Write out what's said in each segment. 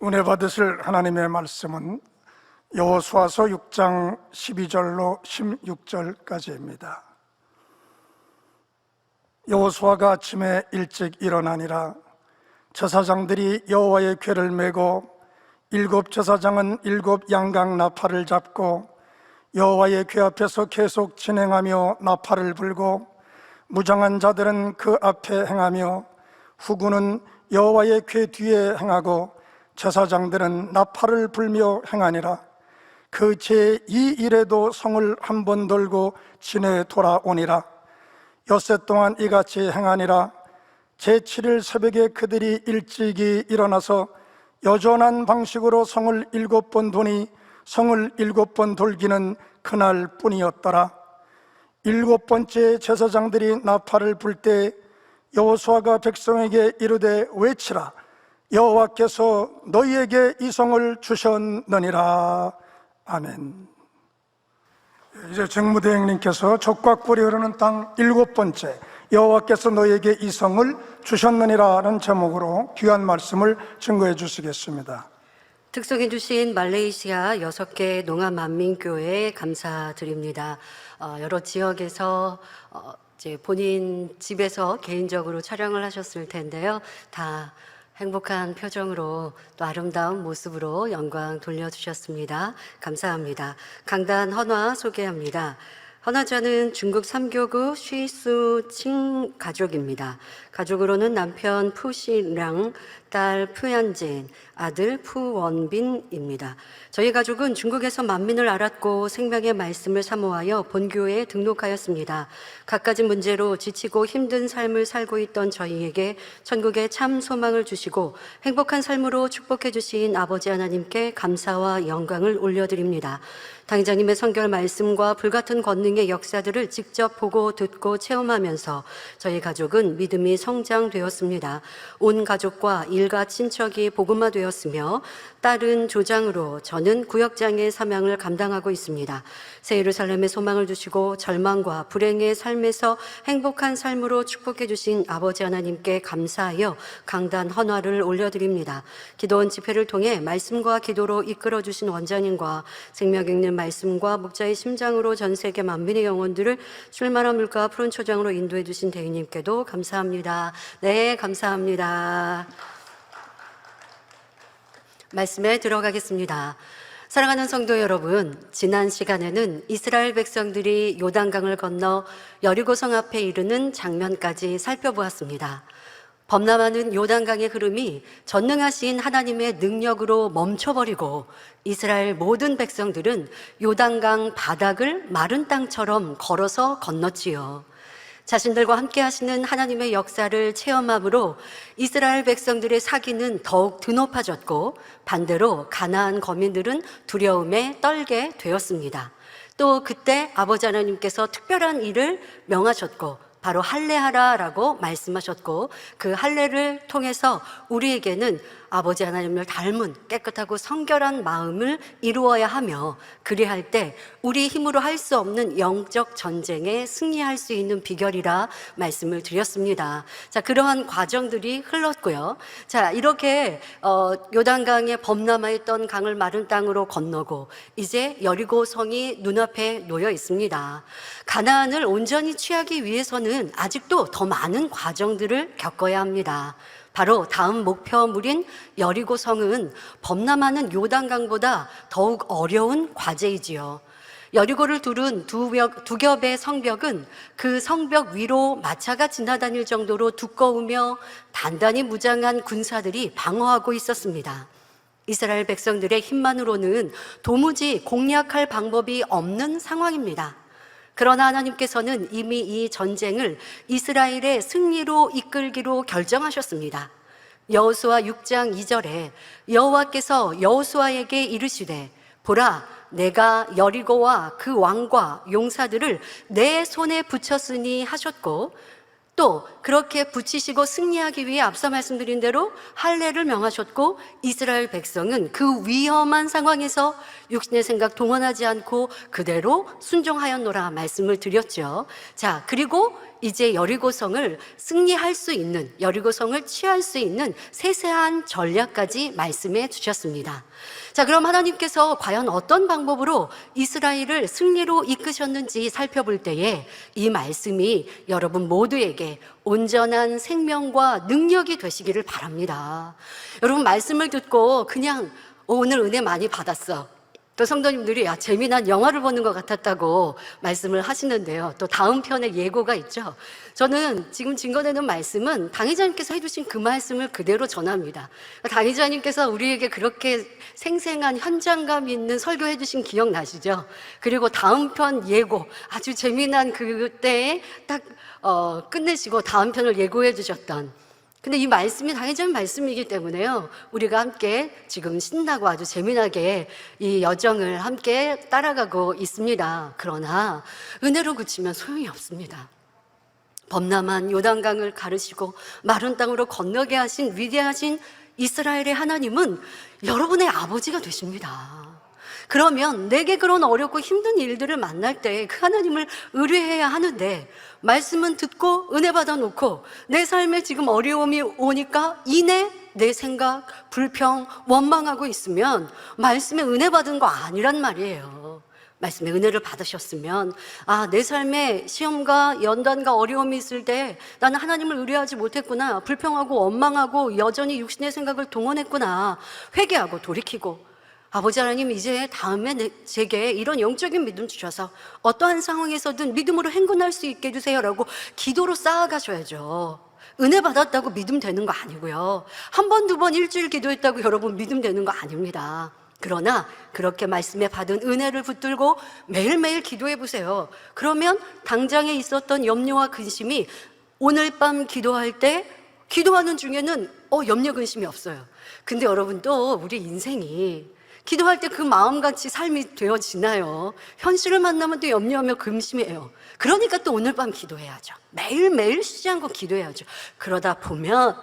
은혜 받으실 하나님의 말씀은 여호수아서 6장 12절로 16절까지입니다. 여호수아가 아침에 일찍 일어나니라. 제사장들이 여호와의 궤를 메고 7 제사장은 7 양강 나팔을 잡고 여호와의 궤 앞에서 계속 진행하며 나팔을 불고 무장한 자들은 그 앞에 행하며 후군은 여호와의 궤 뒤에 행하고 제사장들은 나팔을 불며 행하니라. 그 제2일에도 성을 한 번 돌고 진에 돌아오니라. 엿새 동안 이같이 행하니라. 제7일 새벽에 그들이 일찍이 일어나서 여전한 방식으로 성을 7번 도니 성을 7번 돌기는 그날 뿐이었더라. 7번째 제사장들이 나팔을 불 때 여호수아가 백성에게 이르되 외치라. 여호와께서 너희에게 이 성을 주셨느니라. 아멘. 이제 정무대행님께서 적과꿀이 흐르는 땅 7번째 여호와께서 너희에게 이 성을 주셨느니라는 제목으로 귀한 말씀을 증거해 주시겠습니다. 특송해 주신 말레이시아 6개 농암만민교회에 감사드립니다. 여러 지역에서 이제 본인 집에서 개인적으로 촬영을 하셨을 텐데요. 다 행복한 표정으로 또 아름다운 모습으로 영광 돌려주셨습니다. 감사합니다. 강단 헌화 소개합니다. 헌화자는 중국 3교구 쉬수 칭 가족입니다. 가족으로는 남편 푸시랑, 딸 푸얀진, 아들 푸원빈입니다. 저희 가족은 중국에서 만민을 알았고 생명의 말씀을 사모하여 본교회에 등록하였습니다. 갖가지 문제로 지치고 힘든 삶을 살고 있던 저희에게 천국에 참 소망을 주시고 행복한 삶으로 축복해 주신 아버지 하나님께 감사와 영광을 올려드립니다. 당장님의 성결 말씀과 불같은 권능의 역사들을 직접 보고 듣고 체험하면서 저희 가족은 믿음이 성장되었습니다. 온 가족과 일가 친척이 복음화되었으며 딸은 조장으로 저는 구역장의 사명을 감당하고 있습니다. 새 예루살렘의 소망을 주시고 절망과 불행의 삶에서 행복한 삶으로 축복해 주신 아버지 하나님께 감사하여 강단 헌화를 올려드립니다. 기도원 집회를 통해 말씀과 기도로 이끌어 주신 원장님과 생명 읽는 말씀과 목자의 심장으로 전 세계 만민의 영혼들을 출마한 물과 푸른 초장으로 인도해 주신 대위님께도 감사합니다. 네, 감사합니다. 말씀에 들어가겠습니다. 사랑하는 성도 여러분, 지난 시간에는 이스라엘 백성들이 요단강을 건너 여리고성 앞에 이르는 장면까지 살펴보았습니다. 범람하는 요단강의 흐름이 전능하신 하나님의 능력으로 멈춰버리고 이스라엘 모든 백성들은 요단강 바닥을 마른 땅처럼 걸어서 건넜지요. 자신들과 함께 하시는 하나님의 역사를 체험함으로 이스라엘 백성들의 사기는 더욱 드높아졌고 반대로 가나안 거민들은 두려움에 떨게 되었습니다. 또 그때 아버지 하나님께서 특별한 일을 명하셨고 바로 할례하라라고 말씀하셨고 그 할례를 통해서 우리에게는 아버지 하나님을 닮은 깨끗하고 성결한 마음을 이루어야 하며 그리할 때 우리 힘으로 할 수 없는 영적 전쟁에 승리할 수 있는 비결이라 말씀을 드렸습니다. 자, 그러한 과정들이 흘렀고요. 자, 이렇게 요단강에 범람해 있던 강을 마른 땅으로 건너고 이제 여리고성이 눈앞에 놓여 있습니다. 가나안을 온전히 취하기 위해서는 아직도 더 많은 과정들을 겪어야 합니다. 바로 다음 목표물인 여리고성은 범람하는 요단강보다 더욱 어려운 과제이지요. 여리고를 두른 두 겹의 성벽은 그 성벽 위로 마차가 지나다닐 정도로 두꺼우며 단단히 무장한 군사들이 방어하고 있었습니다. 이스라엘 백성들의 힘만으로는 도무지 공략할 방법이 없는 상황입니다. 그러나 하나님께서는 이미 이 전쟁을 이스라엘의 승리로 이끌기로 결정하셨습니다. 여호수아 6장 2절에 여호와께서 여호수아에게 이르시되 보라 내가 여리고와 그 왕과 용사들을 내 손에 붙였으니 하셨고 또 그렇게 붙이시고 승리하기 위해 앞서 말씀드린 대로 할례를 명하셨고 이스라엘 백성은 그 위험한 상황에서 육신의 생각 동원하지 않고 그대로 순종하였노라 말씀을 드렸죠. 자, 그리고 이제 여리고성을 승리할 수 있는, 여리고성을 취할 수 있는 세세한 전략까지 말씀해 주셨습니다. 자, 그럼 하나님께서 과연 어떤 방법으로 이스라엘을 승리로 이끄셨는지 살펴볼 때에 이 말씀이 여러분 모두에게 온전한 생명과 능력이 되시기를 바랍니다. 여러분, 말씀을 듣고 그냥 오늘 은혜 많이 받았어, 또 성도님들이 재미난 영화를 보는 것 같았다고 말씀을 하시는데요, 또 다음 편에 예고가 있죠. 저는 지금 증거되는 말씀은 당의자님께서 해주신 그 말씀을 그대로 전합니다. 당의자님께서 우리에게 그렇게 생생한 현장감 있는 설교해 주신 기억 나시죠? 그리고 다음 편 예고, 아주 재미난 그때에 딱 끝내시고 다음 편을 예고해 주셨던, 근데 이 말씀이 당연한 말씀이기 때문에요, 우리가 함께 지금 신나고 아주 재미나게 이 여정을 함께 따라가고 있습니다. 그러나 은혜로 그치면 소용이 없습니다. 범람한 요단강을 가르시고 마른 땅으로 건너게 하신 위대하신 이스라엘의 하나님은 여러분의 아버지가 되십니다. 그러면 내게 그런 어렵고 힘든 일들을 만날 때 그 하나님을 의뢰해야 하는데, 말씀은 듣고 은혜 받아 놓고 내 삶에 지금 어려움이 오니까 이내 내 생각, 불평, 원망하고 있으면 말씀에 은혜 받은 거 아니란 말이에요. 말씀에 은혜를 받으셨으면, 내 삶에 시험과 연단과 어려움이 있을 때 나는 하나님을 의뢰하지 못했구나, 불평하고 원망하고 여전히 육신의 생각을 동원했구나, 회개하고 돌이키고, 아버지 하나님, 이제 다음에 제게 이런 영적인 믿음 주셔서 어떠한 상황에서든 믿음으로 행군할 수 있게 해주세요라고 기도로 쌓아가셔야죠. 은혜 받았다고 믿음 되는 거 아니고요, 한 번, 두 번, 일주일 기도했다고 여러분 믿음 되는 거 아닙니다. 그러나 그렇게 말씀에 받은 은혜를 붙들고 매일매일 기도해 보세요. 그러면 당장에 있었던 염려와 근심이 오늘 밤 기도할 때, 기도하는 중에는 염려 근심이 없어요. 근데 여러분, 또 우리 인생이 기도할 때 그 마음같이 삶이 되어지나요? 현실을 만나면 또 염려하며 근심해요. 그러니까 또 오늘 밤 기도해야죠. 매일매일 쉬지 않고 기도해야죠. 그러다 보면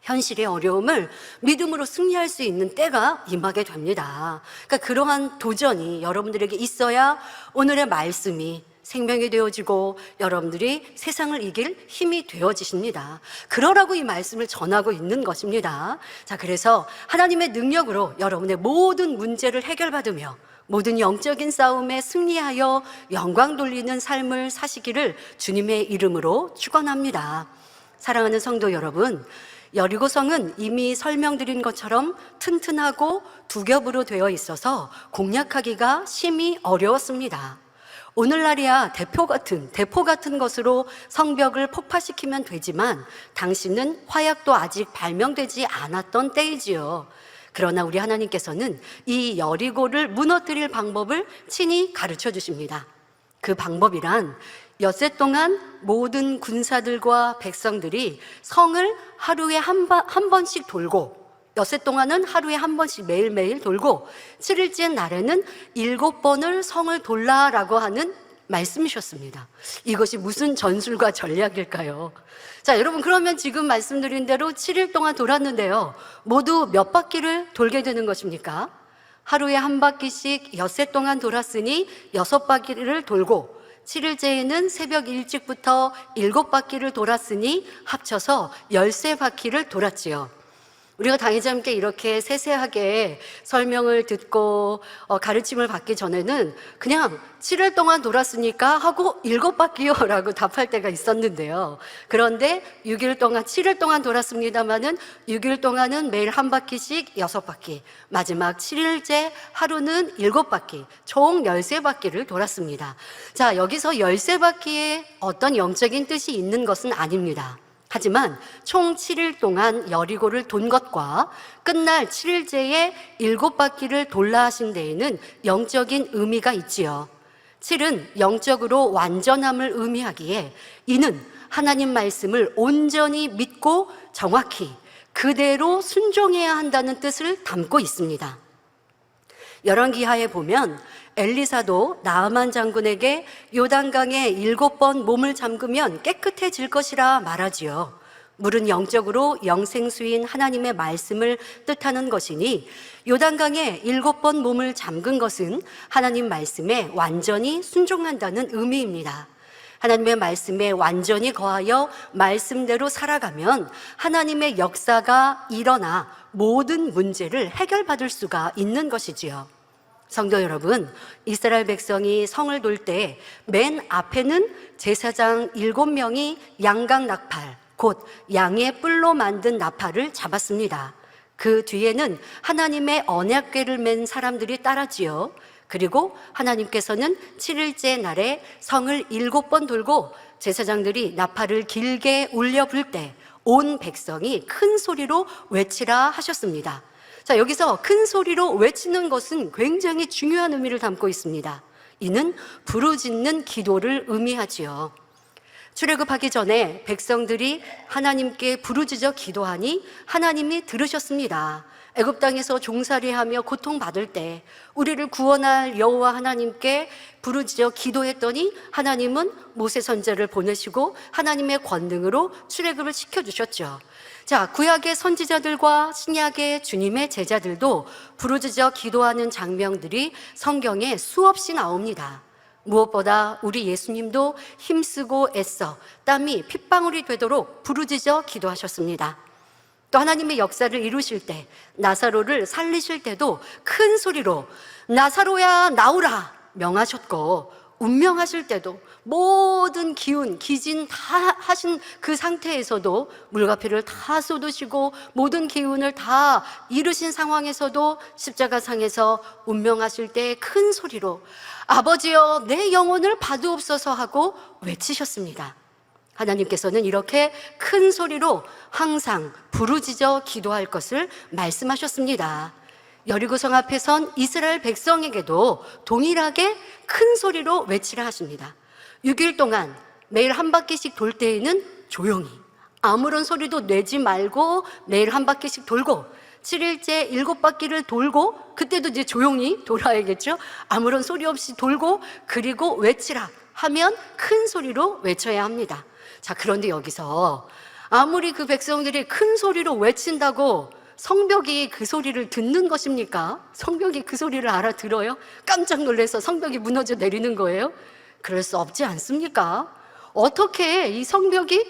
현실의 어려움을 믿음으로 승리할 수 있는 때가 임하게 됩니다. 그러니까 그러한 도전이 여러분들에게 있어야 오늘의 말씀이 생명이 되어지고 여러분들이 세상을 이길 힘이 되어지십니다. 그러라고 이 말씀을 전하고 있는 것입니다. 자, 그래서 하나님의 능력으로 여러분의 모든 문제를 해결받으며 모든 영적인 싸움에 승리하여 영광 돌리는 삶을 사시기를 주님의 이름으로 축원합니다. 사랑하는 성도 여러분, 여리고성은 이미 설명드린 것처럼 튼튼하고 두 겹으로 되어 있어서 공략하기가 심히 어려웠습니다. 오늘날이야 대포 같은 것으로 성벽을 폭파시키면 되지만 당시는 화약도 아직 발명되지 않았던 때이지요. 그러나 우리 하나님께서는 이 여리고를 무너뜨릴 방법을 친히 가르쳐 주십니다. 그 방법이란 엿새 동안 모든 군사들과 백성들이 성을 하루에 한 번씩 돌고, 엿새 동안은 하루에 한 번씩 매일매일 돌고 7일째 날에는 7번을 성을 돌라라고 하는 말씀이셨습니다. 이것이 무슨 전술과 전략일까요? 자, 여러분, 그러면 지금 말씀드린 대로 7일 동안 돌았는데요, 모두 몇 바퀴를 돌게 되는 것입니까? 하루에 한 바퀴씩 엿새 동안 돌았으니 6바퀴를 돌고, 7일째에는 새벽 일찍부터 7바퀴를 돌았으니 합쳐서 13바퀴를 돌았지요. 우리가 당의자님께 이렇게 세세하게 설명을 듣고 가르침을 받기 전에는 그냥 7일 동안 돌았으니까 하고 7바퀴요 라고 답할 때가 있었는데요. 그런데 6일 동안, 7일 동안 돌았습니다마는 6일 동안은 매일 한 바퀴씩 6바퀴, 마지막 7일째 하루는 7바퀴, 총 13바퀴를 돌았습니다. 자, 여기서 13바퀴에 어떤 영적인 뜻이 있는 것은 아닙니다. 하지만 총 7일 동안 여리고를 돈 것과 끝날 7일째에 7바퀴를 돌라 하신 데에는 영적인 의미가 있지요. 7은 영적으로 완전함을 의미하기에 이는 하나님 말씀을 온전히 믿고 정확히 그대로 순종해야 한다는 뜻을 담고 있습니다. 열왕기하에 보면 엘리사도 나아만 장군에게 요단강에 7번 몸을 잠그면 깨끗해질 것이라 말하지요. 물은 영적으로 영생수인 하나님의 말씀을 뜻하는 것이니 요단강에 7번 몸을 잠근 것은 하나님 말씀에 완전히 순종한다는 의미입니다. 하나님의 말씀에 완전히 거하여 말씀대로 살아가면 하나님의 역사가 일어나 모든 문제를 해결받을 수가 있는 것이지요. 성도 여러분, 이스라엘 백성이 성을 돌 때 맨 앞에는 제사장 7명이 양각 나팔, 곧 양의 뿔로 만든 나팔을 잡았습니다. 그 뒤에는 하나님의 언약궤를 맨 사람들이 따랐지요. 그리고 하나님께서는 7일째 날에 성을 7번 돌고 제사장들이 나팔을 길게 울려 불 때 온 백성이 큰 소리로 외치라 하셨습니다. 자, 여기서 큰 소리로 외치는 것은 굉장히 중요한 의미를 담고 있습니다. 이는 부르짖는 기도를 의미하지요. 출애굽하기 전에 백성들이 하나님께 부르짖어 기도하니 하나님이 들으셨습니다. 애굽 땅에서 종살이하며 고통받을 때 우리를 구원할 여호와 하나님께 부르짖어 기도했더니 하나님은 모세 선지자를 보내시고 하나님의 권능으로 출애굽을 시켜주셨죠. 자, 구약의 선지자들과 신약의 주님의 제자들도 부르짖어 기도하는 장면들이 성경에 수없이 나옵니다. 무엇보다 우리 예수님도 힘쓰고 애써 땀이 핏방울이 되도록 부르짖어 기도하셨습니다. 또 하나님의 역사를 이루실 때, 나사로를 살리실 때도 큰 소리로 나사로야 나오라 명하셨고, 운명하실 때도 모든 기운, 기진 다 하신 그 상태에서도 물과피를 다 쏟으시고 모든 기운을 다 이루신 상황에서도 십자가상에서 운명하실 때 큰 소리로 아버지여 내 영혼을 받으옵소서 하고 외치셨습니다. 하나님께서는 이렇게 큰 소리로 항상 부르짖어 기도할 것을 말씀하셨습니다. 여리고성 앞에 선 이스라엘 백성에게도 동일하게 큰 소리로 외치라 하십니다. 6일 동안 매일 한 바퀴씩 돌 때에는 조용히 아무런 소리도 내지 말고 매일 한 바퀴씩 돌고 7일째 7바퀴를 돌고 그때도 이제 조용히 돌아야겠죠. 아무런 소리 없이 돌고 그리고 외치라 하면 큰 소리로 외쳐야 합니다. 자, 그런데 여기서 아무리 그 백성들이 큰 소리로 외친다고 성벽이 그 소리를 듣는 것입니까? 성벽이 그 소리를 알아들어요? 깜짝 놀라서 성벽이 무너져 내리는 거예요? 그럴 수 없지 않습니까? 어떻게 이 성벽이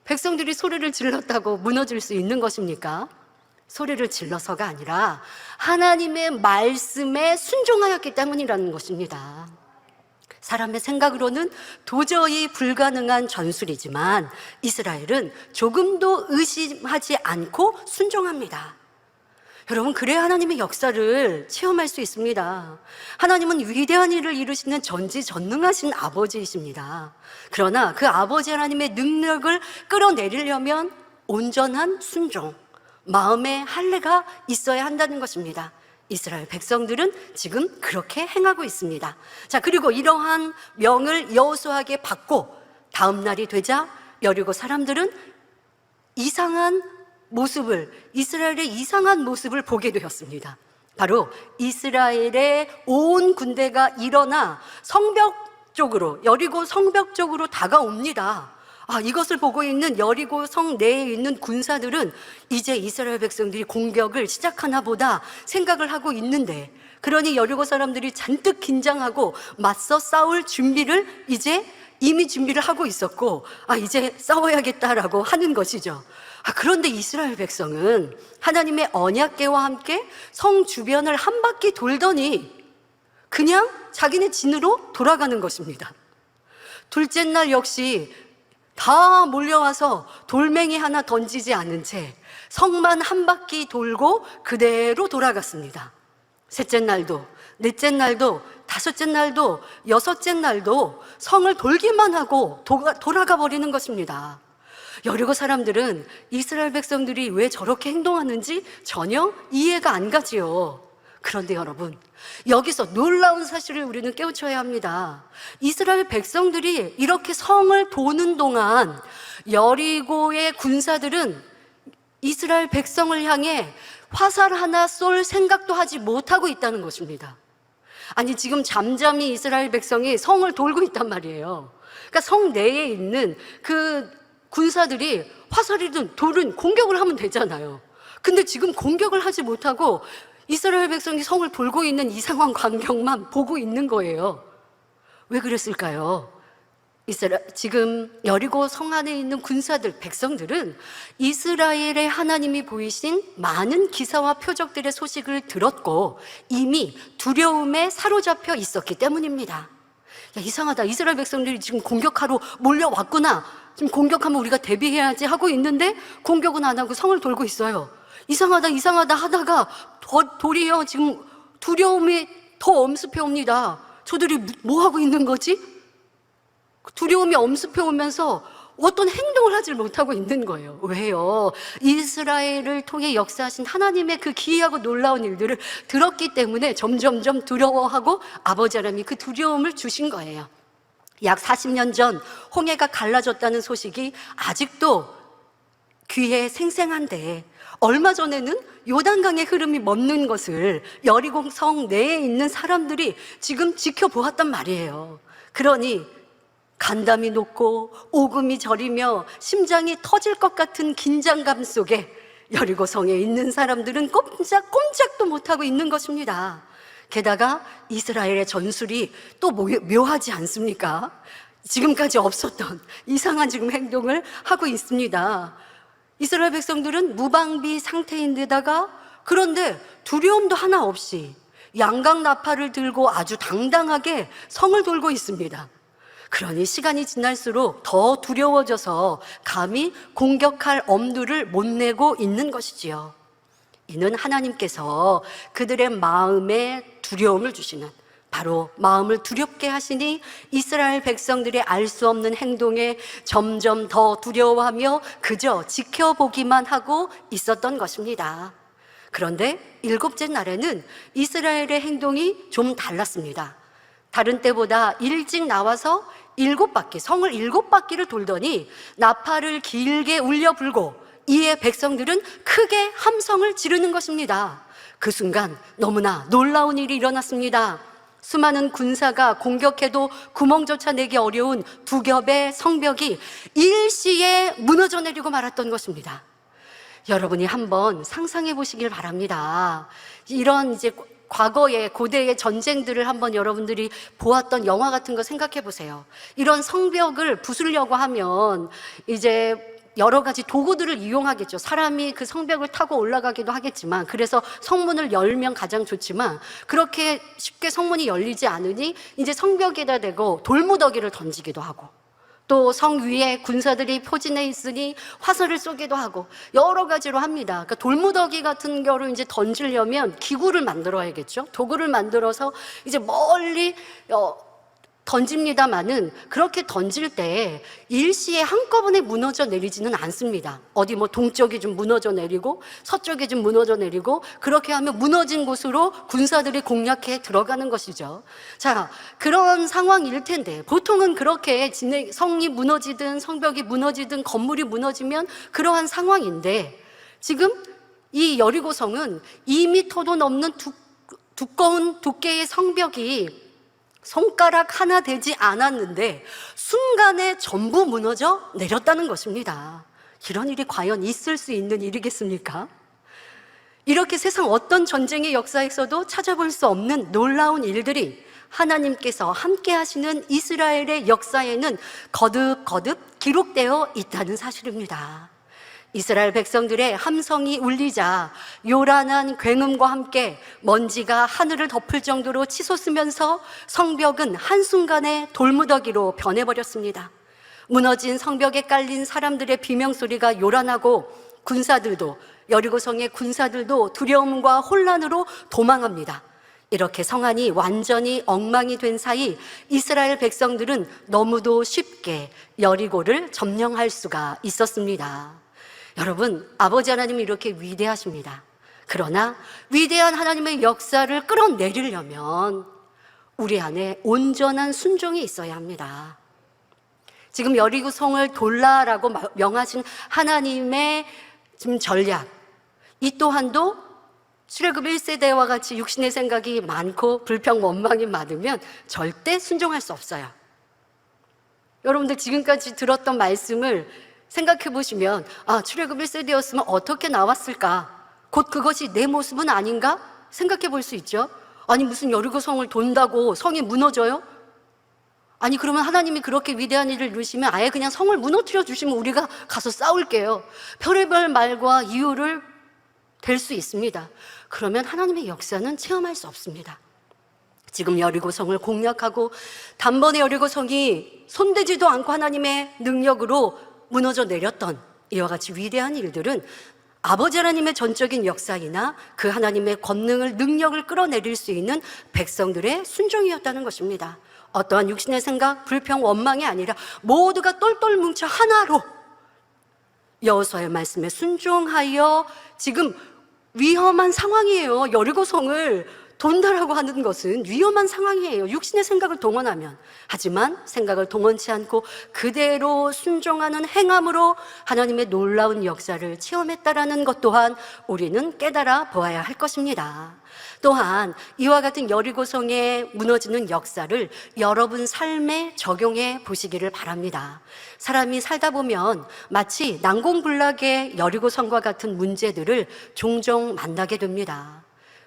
백성들이 소리를 질렀다고 무너질 수 있는 것입니까? 소리를 질러서가 아니라 하나님의 말씀에 순종하였기 때문이라는 것입니다. 사람의 생각으로는 도저히 불가능한 전술이지만 이스라엘은 조금도 의심하지 않고 순종합니다. 여러분, 그래야 하나님의 역사를 체험할 수 있습니다. 하나님은 위대한 일을 이루시는 전지전능하신 아버지이십니다. 그러나 그 아버지 하나님의 능력을 끌어내리려면 온전한 순종, 마음의 할례가 있어야 한다는 것입니다. 이스라엘 백성들은 지금 그렇게 행하고 있습니다. 자, 그리고 이러한 명을 여호수아에게 받고 다음 날이 되자 여리고 사람들은 이스라엘의 이상한 모습을 보게 되었습니다. 바로 이스라엘의 온 군대가 일어나 성벽 쪽으로, 여리고 성벽 쪽으로 다가옵니다. 이것을 보고 있는 여리고 성 내에 있는 군사들은 이제 이스라엘 백성들이 공격을 시작하나 보다 생각을 하고 있는데, 그러니 여리고 사람들이 잔뜩 긴장하고 맞서 싸울 준비를 이미 준비를 하고 있었고, 이제 싸워야겠다라고 하는 것이죠. 그런데 이스라엘 백성은 하나님의 언약궤와 함께 성 주변을 한 바퀴 돌더니 그냥 자기네 진으로 돌아가는 것입니다. 둘째 날 역시 다 몰려와서 돌멩이 하나 던지지 않은 채 성만 한 바퀴 돌고 그대로 돌아갔습니다. 셋째 날도, 넷째 날도, 다섯째 날도, 여섯째 날도 성을 돌기만 하고 돌아가 버리는 것입니다. 여리고 사람들은 이스라엘 백성들이 왜 저렇게 행동하는지 전혀 이해가 안 가지요. 그런데 여러분, 여기서 놀라운 사실을 우리는 깨우쳐야 합니다. 이스라엘 백성들이 이렇게 성을 도는 동안 여리고의 군사들은 이스라엘 백성을 향해 화살 하나 쏠 생각도 하지 못하고 있다는 것입니다. 아니, 지금 잠잠히 이스라엘 백성이 성을 돌고 있단 말이에요. 그러니까 성 내에 있는 그 군사들이 화살이든 돌은 공격을 하면 되잖아요. 근데 지금 공격을 하지 못하고 이스라엘 백성이 성을 돌고 있는 이 상황 광경만 보고 있는 거예요. 왜 그랬을까요? 지금 여리고 성 안에 있는 군사들, 백성들은 이스라엘의 하나님이 보이신 많은 기사와 표적들의 소식을 들었고 이미 두려움에 사로잡혀 있었기 때문입니다. 야, 이상하다. 이스라엘 백성들이 지금 공격하러 몰려왔구나. 지금 공격하면 우리가 대비해야지 하고 있는데 공격은 안 하고 성을 돌고 있어요. 이상하다, 이상하다 하다가 도리어 지금 두려움이 더 엄습해 옵니다. 저들이 뭐 하고 있는 거지? 두려움이 엄습해 오면서 어떤 행동을 하지 못하고 있는 거예요. 왜요? 이스라엘을 통해 역사하신 하나님의 그 기이하고 놀라운 일들을 들었기 때문에 점점점 두려워하고 아버지 하나님이 그 두려움을 주신 거예요. 약 40년 전 홍해가 갈라졌다는 소식이 아직도 귀에 생생한데 얼마 전에는 요단강의 흐름이 멈는 것을 여리고 성 내에 있는 사람들이 지금 지켜보았단 말이에요. 그러니 간담이 높고 오금이 저리며 심장이 터질 것 같은 긴장감 속에 여리고 성에 있는 사람들은 꼼짝도 못하고 있는 것입니다. 게다가 이스라엘의 전술이 또 묘하지 않습니까? 지금까지 없었던 이상한 지금 행동을 하고 있습니다. 이스라엘 백성들은 무방비 상태인데다가 그런데 두려움도 하나 없이 양각 나팔을 들고 아주 당당하게 성을 돌고 있습니다. 그러니 시간이 지날수록 더 두려워져서 감히 공격할 엄두를 못 내고 있는 것이지요. 이는 하나님께서 그들의 마음에 두려움을 주시는, 바로 마음을 두렵게 하시니 이스라엘 백성들의 알 수 없는 행동에 점점 더 두려워하며 그저 지켜보기만 하고 있었던 것입니다. 그런데 일곱째 날에는 이스라엘의 행동이 좀 달랐습니다. 다른 때보다 일찍 나와서 성을 7바퀴를 돌더니 나팔을 길게 울려 불고 이에 백성들은 크게 함성을 지르는 것입니다. 그 순간 너무나 놀라운 일이 일어났습니다. 수많은 군사가 공격해도 구멍조차 내기 어려운 두 겹의 성벽이 일시에 무너져 내리고 말았던 것입니다. 여러분이 한번 상상해 보시길 바랍니다. 이런 과거의 고대의 전쟁들을 한번 여러분들이 보았던 영화 같은 거 생각해 보세요. 이런 성벽을 부수려고 하면 여러 가지 도구들을 이용하겠죠. 사람이 그 성벽을 타고 올라가기도 하겠지만, 그래서 성문을 열면 가장 좋지만 그렇게 쉽게 성문이 열리지 않으니 성벽에다 대고 돌무더기를 던지기도 하고, 또 성 위에 군사들이 포진해 있으니 화살을 쏘기도 하고 여러 가지로 합니다. 그러니까 돌무더기 같은 거를 던지려면 기구를 만들어야겠죠. 도구를 만들어서 멀리 던집니다마는 그렇게 던질 때 일시에 한꺼번에 무너져 내리지는 않습니다. 어디 동쪽이 좀 무너져 내리고 서쪽이 좀 무너져 내리고, 그렇게 하면 무너진 곳으로 군사들이 공략해 들어가는 것이죠. 자, 그런 상황일 텐데 보통은 그렇게 성이 무너지든 성벽이 무너지든 건물이 무너지면 그러한 상황인데, 지금 이 여리고성은 2m도 넘는 두꺼운 두께의 성벽이 손가락 하나 되지 않았는데 순간에 전부 무너져 내렸다는 것입니다. 이런 일이 과연 있을 수 있는 일이겠습니까? 이렇게 세상 어떤 전쟁의 역사에서도 찾아볼 수 없는 놀라운 일들이 하나님께서 함께 하시는 이스라엘의 역사에는 거듭거듭 기록되어 있다는 사실입니다. 이스라엘 백성들의 함성이 울리자 요란한 굉음과 함께 먼지가 하늘을 덮을 정도로 치솟으면서 성벽은 한순간에 돌무더기로 변해버렸습니다. 무너진 성벽에 깔린 사람들의 비명소리가 요란하고 여리고성의 군사들도 두려움과 혼란으로 도망합니다. 이렇게 성안이 완전히 엉망이 된 사이 이스라엘 백성들은 너무도 쉽게 여리고를 점령할 수가 있었습니다. 여러분, 아버지 하나님이 이렇게 위대하십니다. 그러나 위대한 하나님의 역사를 끌어내리려면 우리 안에 온전한 순종이 있어야 합니다. 지금 여리고 성을 돌라라고 명하신 하나님의 지금 전략, 이 또한도 출애굽 1세대와 같이 육신의 생각이 많고 불평 원망이 많으면 절대 순종할 수 없어요. 여러분들 지금까지 들었던 말씀을 생각해 보시면, 출애굽 1세대였으면 어떻게 나왔을까? 곧 그것이 내 모습은 아닌가? 생각해 볼 수 있죠. 아니, 무슨 여리고 성을 돈다고 성이 무너져요? 아니 그러면 하나님이 그렇게 위대한 일을 이루시면 아예 그냥 성을 무너뜨려 주시면 우리가 가서 싸울게요. 별의별 말과 이유를 댈 수 있습니다. 그러면 하나님의 역사는 체험할 수 없습니다. 지금 여리고성을 공략하고 단번에 여리고성이 손대지도 않고 하나님의 능력으로 무너져 내렸던 이와 같이 위대한 일들은 아버지 하나님의 전적인 역사이나 그 하나님의 권능을, 능력을 끌어내릴 수 있는 백성들의 순종이었다는 것입니다. 어떠한 육신의 생각, 불평, 원망이 아니라 모두가 똘똘 뭉쳐 하나로 여호수아의 말씀에 순종하여 지금 위험한 상황이에요. 여리고성을 돈다라고 하는 것은 위험한 상황이에요. 육신의 생각을 동원하면. 하지만 생각을 동원치 않고 그대로 순종하는 행함으로 하나님의 놀라운 역사를 체험했다라는 것 또한 우리는 깨달아 보아야 할 것입니다. 또한 이와 같은 여리고성에 무너지는 역사를 여러분 삶에 적용해 보시기를 바랍니다. 사람이 살다 보면 마치 난공불락의 여리고성과 같은 문제들을 종종 만나게 됩니다.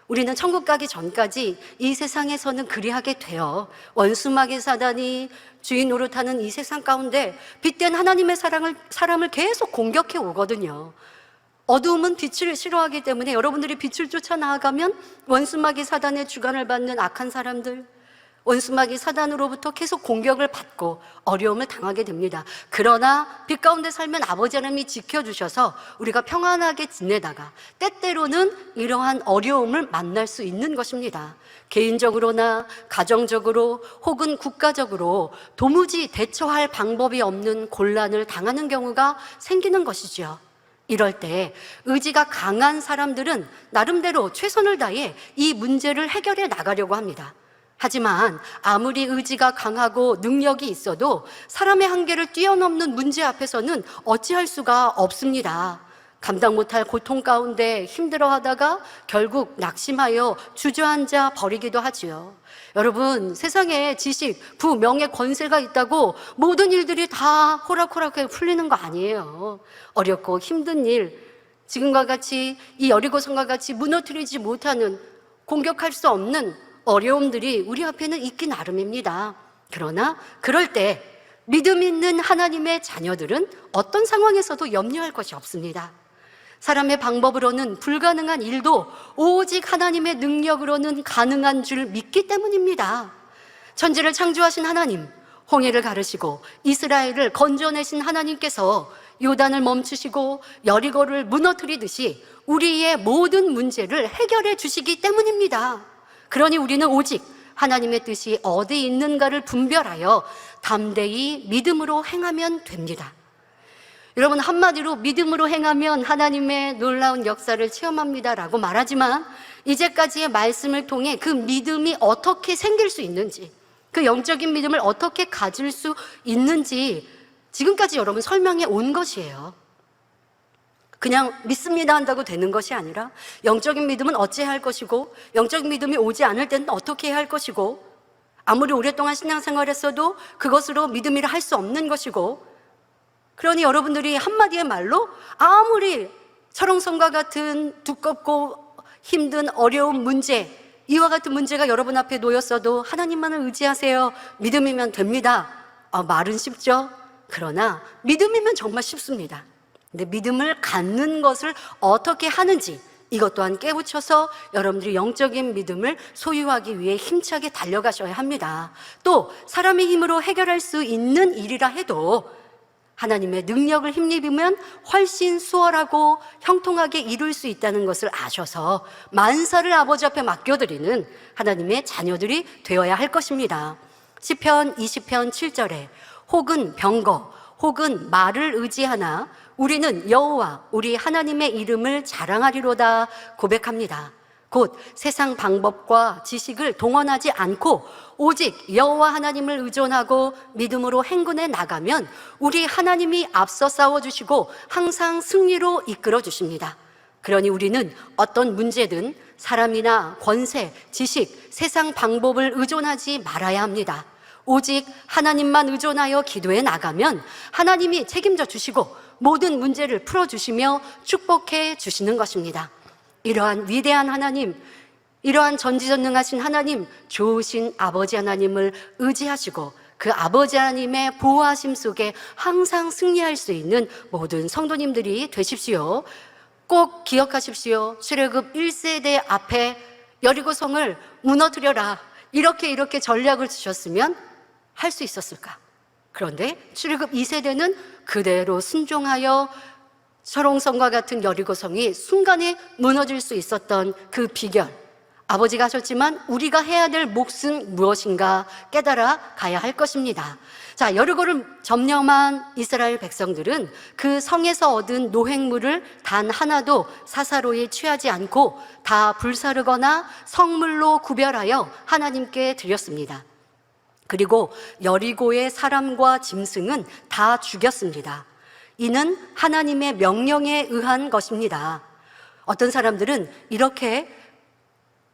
우리는 천국 가기 전까지 이 세상에서는 그리하게 되어 원수마귀 사단이 주인 노릇하는 이 세상 가운데 빛된 하나님의 사람을 계속 공격해 오거든요. 어두움은 빛을 싫어하기 때문에 여러분들이 빛을 쫓아 나아가면 원수마귀 사단의 주관을 받는 악한 사람들, 원수마귀 사단으로부터 계속 공격을 받고 어려움을 당하게 됩니다. 그러나 빛 가운데 살면 아버지 하나님이 지켜주셔서 우리가 평안하게 지내다가 때때로는 이러한 어려움을 만날 수 있는 것입니다. 개인적으로나 가정적으로 혹은 국가적으로 도무지 대처할 방법이 없는 곤란을 당하는 경우가 생기는 것이죠. 이럴 때 의지가 강한 사람들은 나름대로 최선을 다해 이 문제를 해결해 나가려고 합니다. 하지만 아무리 의지가 강하고 능력이 있어도 사람의 한계를 뛰어넘는 문제 앞에서는 어찌할 수가 없습니다. 감당 못할 고통 가운데 힘들어하다가 결국 낙심하여 주저앉아 버리기도 하지요. 여러분, 세상에 지식, 부, 명예, 권세가 있다고 모든 일들이 다 호락호락하게 풀리는 거 아니에요. 어렵고 힘든 일, 지금과 같이 이 여리고성과 같이 무너뜨리지 못하는, 공격할 수 없는 어려움들이 우리 앞에는 있기 나름입니다. 그러나 그럴 때 믿음 있는 하나님의 자녀들은 어떤 상황에서도 염려할 것이 없습니다. 사람의 방법으로는 불가능한 일도 오직 하나님의 능력으로는 가능한 줄 믿기 때문입니다. 천지를 창조하신 하나님, 홍해를 가르시고 이스라엘을 건져내신 하나님께서 요단을 멈추시고 여리고를 무너뜨리듯이 우리의 모든 문제를 해결해 주시기 때문입니다. 그러니 우리는 오직 하나님의 뜻이 어디 있는가를 분별하여 담대히 믿음으로 행하면 됩니다. 여러분, 한마디로 믿음으로 행하면 하나님의 놀라운 역사를 체험합니다라고 말하지만 이제까지의 말씀을 통해 그 믿음이 어떻게 생길 수 있는지, 그 영적인 믿음을 어떻게 가질 수 있는지 지금까지 여러분 설명해 온 것이에요. 그냥 믿습니다 한다고 되는 것이 아니라 영적인 믿음은 어찌해야 할 것이고 영적인 믿음이 오지 않을 때는 어떻게 해야 할 것이고 아무리 오랫동안 신앙생활했어도 그것으로 믿음이라 할 수 없는 것이고, 그러니 여러분들이 한마디의 말로 아무리 철옹성과 같은 두껍고 힘든 어려운 문제, 이와 같은 문제가 여러분 앞에 놓였어도 하나님만을 의지하세요, 믿음이면 됩니다. 말은 쉽죠? 그러나 믿음이면 정말 쉽습니다. 근데 믿음을 갖는 것을 어떻게 하는지 이것 또한 깨우쳐서 여러분들이 영적인 믿음을 소유하기 위해 힘차게 달려가셔야 합니다. 또 사람의 힘으로 해결할 수 있는 일이라 해도 하나님의 능력을 힘입으면 훨씬 수월하고 형통하게 이룰 수 있다는 것을 아셔서 만사를 아버지 앞에 맡겨드리는 하나님의 자녀들이 되어야 할 것입니다. 시편 20편 7절에 혹은 병거 혹은 말을 의지하나 우리는 여호와 우리 하나님의 이름을 자랑하리로다 고백합니다. 곧 세상 방법과 지식을 동원하지 않고 오직 여호와 하나님을 의존하고 믿음으로 행군해 나가면 우리 하나님이 앞서 싸워주시고 항상 승리로 이끌어 주십니다. 그러니 우리는 어떤 문제든 사람이나 권세, 지식, 세상 방법을 의존하지 말아야 합니다. 오직 하나님만 의존하여 기도해 나가면 하나님이 책임져 주시고 모든 문제를 풀어주시며 축복해 주시는 것입니다. 이러한 위대한 하나님, 이러한 전지전능하신 하나님, 좋으신 아버지 하나님을 의지하시고 그 아버지 하나님의 보호하심 속에 항상 승리할 수 있는 모든 성도님들이 되십시오. 꼭 기억하십시오. 출애굽 1세대 앞에 여리고성을 무너뜨려라, 이렇게 전략을 주셨으면 할 수 있었을까? 그런데 출애굽 2세대는 그대로 순종하여 철옹성과 같은 여리고성이 순간에 무너질 수 있었던 그 비결, 아버지가 하셨지만 우리가 해야 될 몫은 무엇인가 깨달아 가야 할 것입니다. 자, 여리고를 점령한 이스라엘 백성들은 그 성에서 얻은 노획물을 단 하나도 사사로이 취하지 않고 다 불사르거나 성물로 구별하여 하나님께 드렸습니다. 그리고 여리고의 사람과 짐승은 다 죽였습니다. 이는 하나님의 명령에 의한 것입니다. 어떤 사람들은 이렇게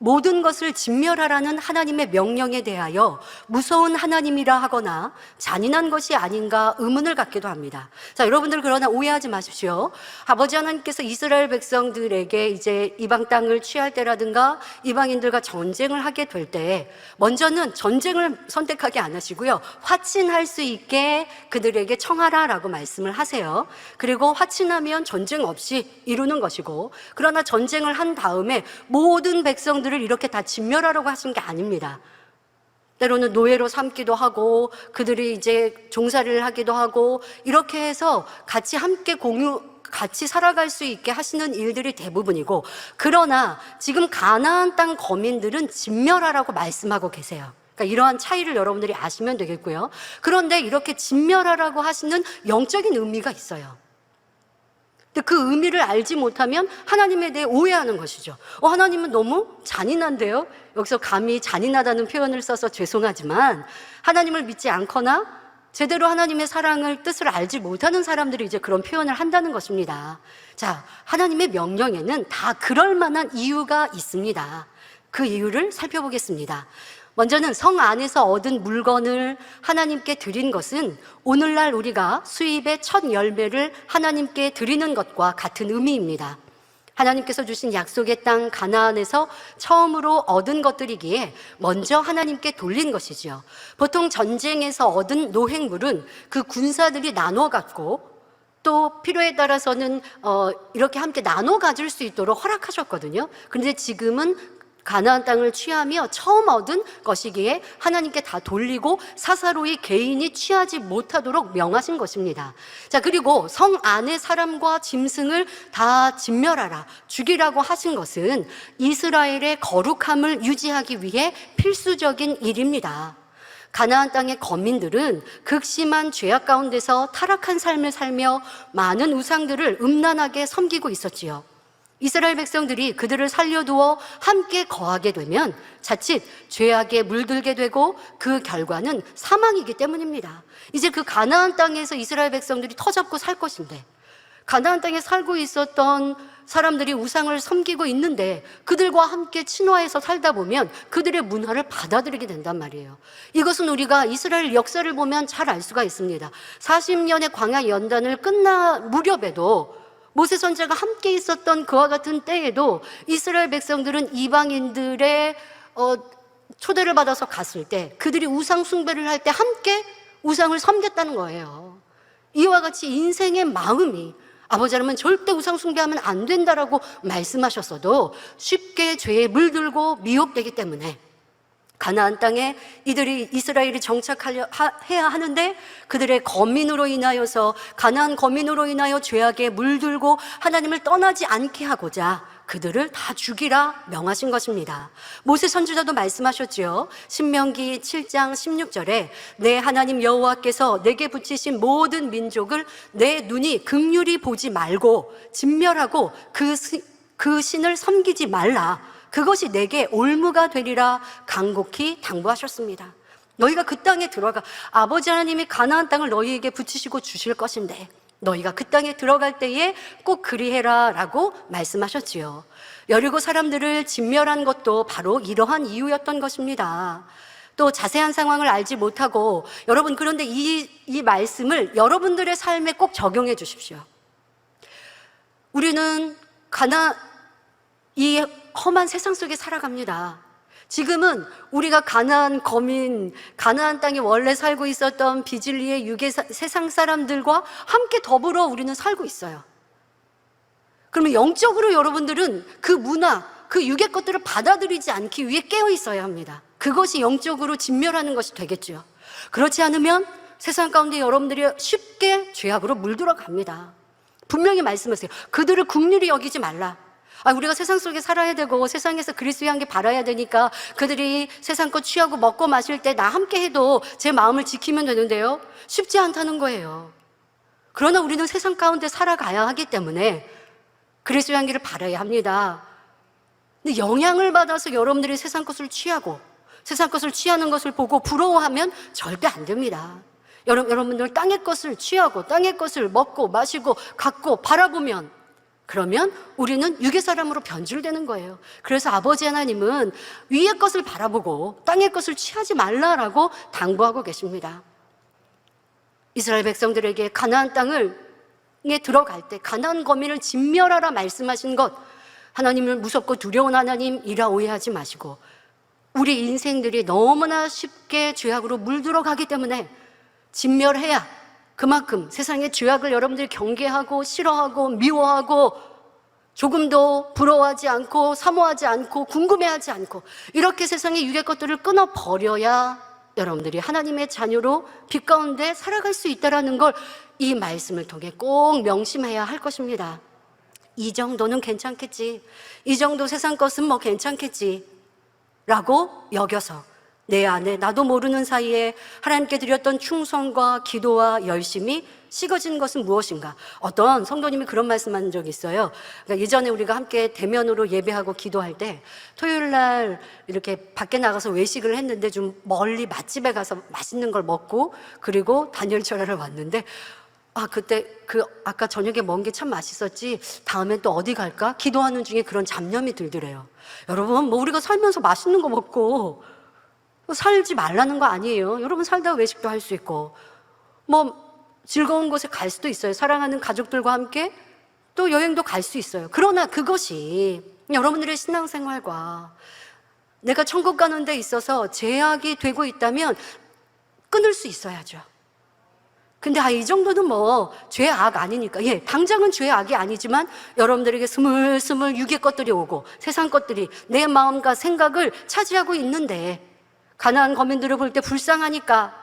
모든 것을 진멸하라는 하나님의 명령에 대하여 무서운 하나님이라 하거나 잔인한 것이 아닌가 의문을 갖기도 합니다. 자, 여러분들 그러나 오해하지 마십시오. 아버지 하나님께서 이스라엘 백성들에게 이제 이방 땅을 취할 때라든가 이방인들과 전쟁을 하게 될 때 먼저는 전쟁을 선택하게 안 하시고요, 화친할 수 있게 그들에게 청하라라고 말씀을 하세요. 그리고 화친하면 전쟁 없이 이루는 것이고, 그러나 전쟁을 한 다음에 모든 백성들 이렇게 다 진멸하라고 하신 게 아닙니다. 때로는 노예로 삼기도 하고 그들이 이제 종살이를 하기도 하고 이렇게 해서 같이 함께 같이 살아갈 수 있게 하시는 일들이 대부분이고, 그러나 지금 가나안 땅 거민들은 진멸하라고 말씀하고 계세요. 그러니까 이러한 차이를 여러분들이 아시면 되겠고요. 그런데 이렇게 진멸하라고 하시는 영적인 의미가 있어요. 근데 그 의미를 알지 못하면 하나님에 대해 오해하는 것이죠. 하나님은 너무 잔인한데요? 여기서 감히 잔인하다는 표현을 써서 죄송하지만, 하나님을 믿지 않거나 제대로 하나님의 사랑을, 뜻을 알지 못하는 사람들이 이제 그런 표현을 한다는 것입니다. 자, 하나님의 명령에는 다 그럴 만한 이유가 있습니다. 그 이유를 살펴보겠습니다. 먼저는 성 안에서 얻은 물건을 하나님께 드린 것은 오늘날 우리가 수입의 첫 열매를 하나님께 드리는 것과 같은 의미입니다. 하나님께서 주신 약속의 땅 가나안에서 처음으로 얻은 것들이기에 먼저 하나님께 돌린 것이지요. 보통 전쟁에서 얻은 노획물은 그 군사들이 나눠 갖고 또 필요에 따라서는 이렇게 함께 나눠 가질 수 있도록 허락하셨거든요. 그런데 지금은 가나안 땅을 취하며 처음 얻은 것이기에 하나님께 다 돌리고 사사로이 개인이 취하지 못하도록 명하신 것입니다. 자, 그리고 성 안의 사람과 짐승을 다 진멸하라, 죽이라고 하신 것은 이스라엘의 거룩함을 유지하기 위해 필수적인 일입니다. 가나안 땅의 거민들은 극심한 죄악 가운데서 타락한 삶을 살며 많은 우상들을 음란하게 섬기고 있었지요. 이스라엘 백성들이 그들을 살려두어 함께 거하게 되면 자칫 죄악에 물들게 되고 그 결과는 사망이기 때문입니다. 이제 그 가나안 땅에서 이스라엘 백성들이 터잡고 살 것인데, 가나안 땅에 살고 있었던 사람들이 우상을 섬기고 있는데 그들과 함께 친화해서 살다 보면 그들의 문화를 받아들이게 된단 말이에요. 이것은 우리가 이스라엘 역사를 보면 잘 알 수가 있습니다. 40년의 광야 연단을 끝난 무렵에도, 모세 선지자가 함께 있었던 그와 같은 때에도 이스라엘 백성들은 이방인들의 초대를 받아서 갔을 때 그들이 우상 숭배를 할 때 함께 우상을 섬겼다는 거예요. 이와 같이 인생의 마음이, 아버지 하나님은 절대 우상 숭배하면 안 된다라고 말씀하셨어도 쉽게 죄에 물들고 미혹되기 때문에 가나안 땅에 이스라엘이 정착해야 하는데 그들의 거민으로 인하여서, 가나안 거민으로 인하여 죄악에 물들고 하나님을 떠나지 않게 하고자 그들을 다 죽이라 명하신 것입니다. 모세 선지자도 말씀하셨지요. 신명기 7장 16절에 내 하나님 여호와께서 내게 붙이신 모든 민족을 내 눈이 긍휼히 보지 말고 진멸하고 그 신을 섬기지 말라, 그것이 내게 올무가 되리라 간곡히 당부하셨습니다. 너희가 그 땅에 들어가, 아버지 하나님이 가나안 땅을 너희에게 붙이시고 주실 것인데 너희가 그 땅에 들어갈 때에 꼭 그리해라 라고 말씀하셨지요. 여리고 사람들을 진멸한 것도 바로 이러한 이유였던 것입니다. 또 자세한 상황을 알지 못하고, 여러분 그런데 이 말씀을 여러분들의 삶에 꼭 적용해 주십시오. 우리는 이 험한 세상 속에 살아갑니다. 지금은 우리가 가나안 거민, 가나안 땅에 원래 살고 있었던 비질리의 세상 사람들과 함께 더불어 우리는 살고 있어요. 그러면 영적으로 여러분들은 그 문화, 그 육의 것들을 받아들이지 않기 위해 깨어 있어야 합니다. 그것이 영적으로 진멸하는 것이 되겠죠. 그렇지 않으면 세상 가운데 여러분들이 쉽게 죄악으로 물들어갑니다. 분명히 말씀하세요. 그들을 긍휼히 여기지 말라. 우리가 세상 속에 살아야 되고 세상에서 그리스도의 향기 바라야 되니까 그들이 세상 것 취하고 먹고 마실 때 나 함께 해도 제 마음을 지키면 되는데요, 쉽지 않다는 거예요. 그러나 우리는 세상 가운데 살아가야 하기 때문에 그리스도의 향기를 바라야 합니다. 근데 영향을 받아서 여러분들이 세상 것을 취하고 세상 것을 취하는 것을 보고 부러워하면 절대 안 됩니다. 여러분들 땅의 것을 취하고 땅의 것을 먹고 마시고 갖고 바라보면, 그러면 우리는 육의 사람으로 변질되는 거예요. 그래서 아버지 하나님은 위의 것을 바라보고 땅의 것을 취하지 말라라고 당부하고 계십니다. 이스라엘 백성들에게 가나안 땅에 들어갈 때 가나안 거민을 진멸하라 말씀하신 것, 하나님을 무섭고 두려운 하나님이라 오해하지 마시고, 우리 인생들이 너무나 쉽게 죄악으로 물들어가기 때문에 진멸해야 그만큼 세상의 죄악을 여러분들이 경계하고 싫어하고 미워하고 조금도 부러워하지 않고 사모하지 않고 궁금해하지 않고 이렇게 세상의 육의 것들을 끊어버려야 여러분들이 하나님의 자녀로 빛 가운데 살아갈 수 있다는 걸 이 말씀을 통해 꼭 명심해야 할 것입니다. 이 정도는 괜찮겠지, 이 정도 세상 것은 뭐 괜찮겠지 라고 여겨서 내 안에 나도 모르는 사이에 하나님께 드렸던 충성과 기도와 열심이 식어진 것은 무엇인가? 어떤 성도님이 그런 말씀한 적이 있어요. 그러니까 예전에 우리가 함께 대면으로 예배하고 기도할 때 토요일 날 이렇게 밖에 나가서 외식을 했는데 좀 멀리 맛집에 가서 맛있는 걸 먹고 그리고 단열철야를 왔는데 그때 아까 저녁에 먹은 게 참 맛있었지, 다음엔 또 어디 갈까? 기도하는 중에 그런 잡념이 들더래요. 여러분, 뭐 우리가 살면서 맛있는 거 먹고 살지 말라는 거 아니에요. 여러분, 살다가 외식도 할 수 있고 뭐 즐거운 곳에 갈 수도 있어요. 사랑하는 가족들과 함께 또 여행도 갈 수 있어요. 그러나 그것이 여러분들의 신앙생활과 내가 천국 가는 데 있어서 제약이 되고 있다면 끊을 수 있어야죠. 근데 이 정도는 뭐 죄악 아니니까, 당장은 죄악이 아니지만 여러분들에게 스물스물 육의 것들이 오고 세상 것들이 내 마음과 생각을 차지하고 있는데, 가나안 거민들을 볼 때 불쌍하니까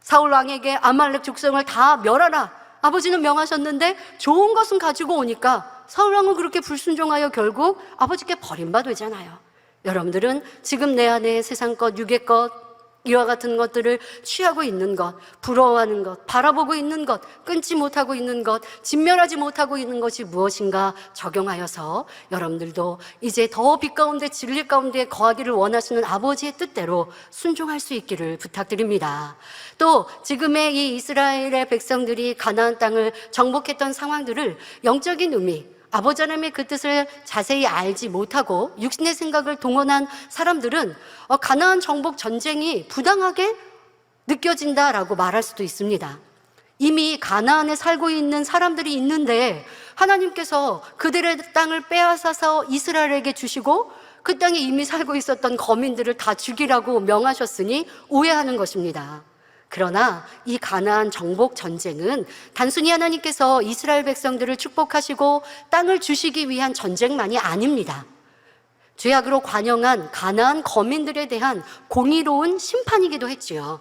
사울 왕에게 아말렉 족성을 다 멸하라 아버지는 명하셨는데 좋은 것은 가지고 오니까 사울 왕은 그렇게 불순종하여 결국 아버지께 버림받아 되잖아요. 여러분들은 지금 내 안에 세상 것, 육의 것, 이와 같은 것들을 취하고 있는 것, 부러워하는 것, 바라보고 있는 것, 끊지 못하고 있는 것, 진멸하지 못하고 있는 것이 무엇인가 적용하여서 여러분들도 이제 더 빛 가운데 진리 가운데 거하기를 원하시는 아버지의 뜻대로 순종할 수 있기를 부탁드립니다. 또 지금의 이 이스라엘의 백성들이 가나안 땅을 정복했던 상황들을 영적인 의미, 아버지 하나님의 그 뜻을 자세히 알지 못하고 육신의 생각을 동원한 사람들은 가나안 정복 전쟁이 부당하게 느껴진다라고 말할 수도 있습니다. 이미 가나안에 살고 있는 사람들이 있는데 하나님께서 그들의 땅을 빼앗아서 이스라엘에게 주시고 그 땅에 이미 살고 있었던 거민들을 다 죽이라고 명하셨으니 오해하는 것입니다. 그러나 이 가나안 정복 전쟁은 단순히 하나님께서 이스라엘 백성들을 축복하시고 땅을 주시기 위한 전쟁만이 아닙니다. 죄악으로 관영한 가나안 거민들에 대한 공의로운 심판이기도 했지요.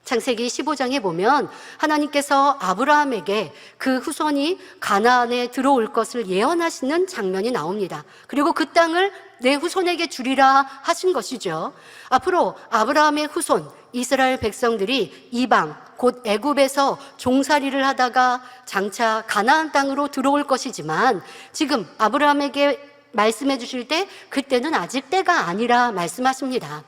창세기 15장에 보면 하나님께서 아브라함에게 그 후손이 가나안에 들어올 것을 예언하시는 장면이 나옵니다. 그리고 그 땅을 내 후손에게 주리라 하신 것이죠. 앞으로 아브라함의 후손 이스라엘 백성들이 이방 곧 애굽에서 종살이를 하다가 장차 가나안 땅으로 들어올 것이지만 지금 아브라함에게 말씀해 주실 때 그때는 아직 때가 아니라 말씀하십니다.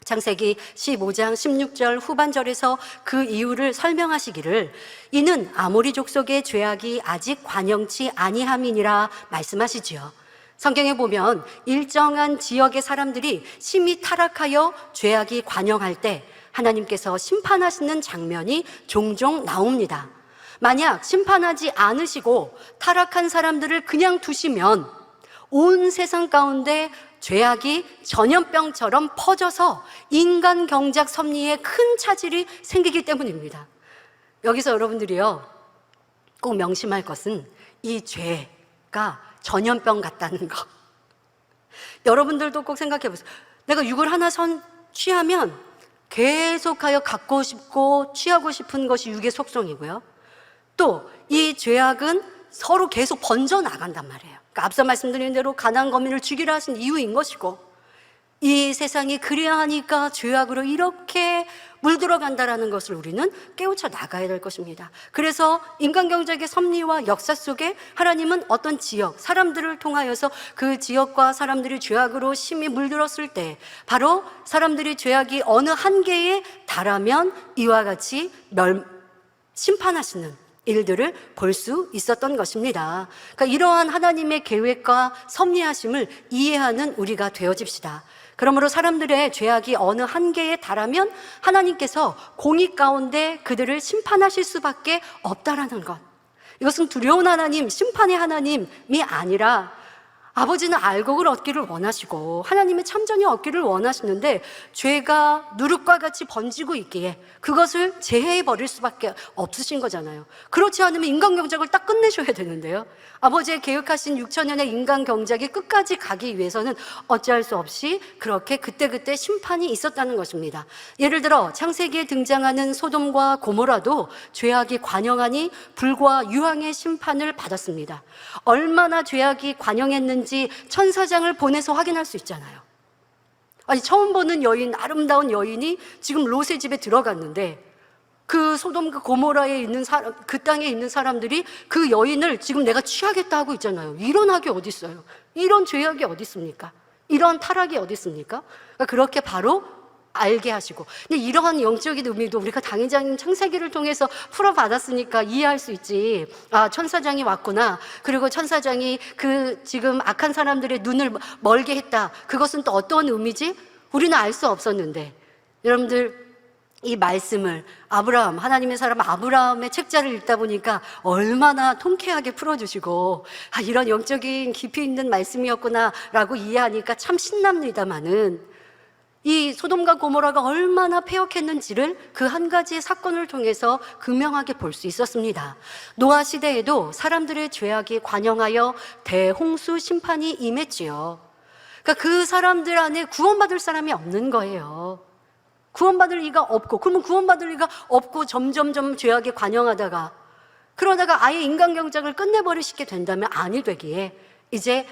창세기 15장 16절 후반절에서 그 이유를 설명하시기를 이는 아모리 족속의 죄악이 아직 관영치 아니함이니라 말씀하시지요. 성경에 보면 일정한 지역의 사람들이 심히 타락하여 죄악이 관영할 때 하나님께서 심판하시는 장면이 종종 나옵니다. 만약 심판하지 않으시고 타락한 사람들을 그냥 두시면 온 세상 가운데 죄악이 전염병처럼 퍼져서 인간 경작 섭리에 큰 차질이 생기기 때문입니다. 여기서 여러분들이요, 꼭 명심할 것은 이 죄가 전염병 같다는 거. 여러분들도 꼭 생각해 보세요. 내가 육을 하나 취하면 계속하여 갖고 싶고 취하고 싶은 것이 육의 속성이고요. 또 이 죄악은 서로 계속 번져 나간단 말이에요. 그러니까 앞서 말씀드린 대로 가나안 거민을 죽이라 하신 이유인 것이고, 이 세상이 그래야 하니까 죄악으로 이렇게 물들어간다라는 것을 우리는 깨우쳐 나가야 될 것입니다. 그래서 인간경제의 섭리와 역사 속에 하나님은 어떤 지역, 사람들을 통하여서 그 지역과 사람들이 죄악으로 심히 물들었을 때 바로 사람들이 죄악이 어느 한계에 달하면 이와 같이 심판하시는 일들을 볼 수 있었던 것입니다. 그러니까 이러한 하나님의 계획과 섭리하심을 이해하는 우리가 되어집시다. 그러므로 사람들의 죄악이 어느 한계에 달하면 하나님께서 공의 가운데 그들을 심판하실 수밖에 없다라는 것. 이것은 두려운 하나님, 심판의 하나님이 아니라 아버지는 알곡을 얻기를 원하시고 하나님의 참전이 얻기를 원하시는데 죄가 누룩과 같이 번지고 있기에 그것을 제해해 버릴 수밖에 없으신 거잖아요. 그렇지 않으면 인간 경작을 딱 끝내셔야 되는데요. 아버지의 계획하신 6천년의 인간 경작이 끝까지 가기 위해서는 어찌할 수 없이 그렇게 그때그때 심판이 있었다는 것입니다. 예를 들어 창세기에 등장하는 소돔과 고모라도 죄악이 관영하니 불과 유황의 심판을 받았습니다. 얼마나 죄악이 관영했는지 천사장을 보내서 확인할 수 있잖아요. 아니, 처음 보는 여인, 아름다운 여인이 지금 롯의 집에 들어갔는데 그 소돔 그 고모라에 있는 사람, 그 땅에 있는 사람들이 그 여인을 지금 내가 취하겠다 하고 있잖아요. 이런 악이 어디 있어요? 이런 죄악이 어디 있습니까? 이런 타락이 어디 있습니까? 그러니까 그렇게 바로 알게 하시고, 근데 이러한 영적인 의미도 우리가 당회장님 창세기를 통해서 풀어받았으니까 이해할 수 있지. 아, 천사장이 왔구나. 그리고 천사장이 그 지금 악한 사람들의 눈을 멀게 했다. 그것은 또 어떤 의미지? 우리는 알 수 없었는데, 여러분들 이 말씀을 아브라함, 하나님의 사람 아브라함의 책자를 읽다 보니까 얼마나 통쾌하게 풀어주시고, 아, 이런 영적인 깊이 있는 말씀이었구나라고 이해하니까 참 신납니다마는, 이 소돔과 고모라가 얼마나 패역했는지를 그 한 가지 사건을 통해서 극명하게 볼 수 있었습니다. 노아 시대에도 사람들의 죄악이 관영하여 대홍수 심판이 임했지요. 그러니까 그 사람들 안에 구원받을 사람이 없는 거예요. 구원받을 리가 없고, 그러면 구원받을 리가 없고 점점점 죄악이 관영하다가 그러다가 아예 인간경작을 끝내버리시게 된다면 아니 되기에 이제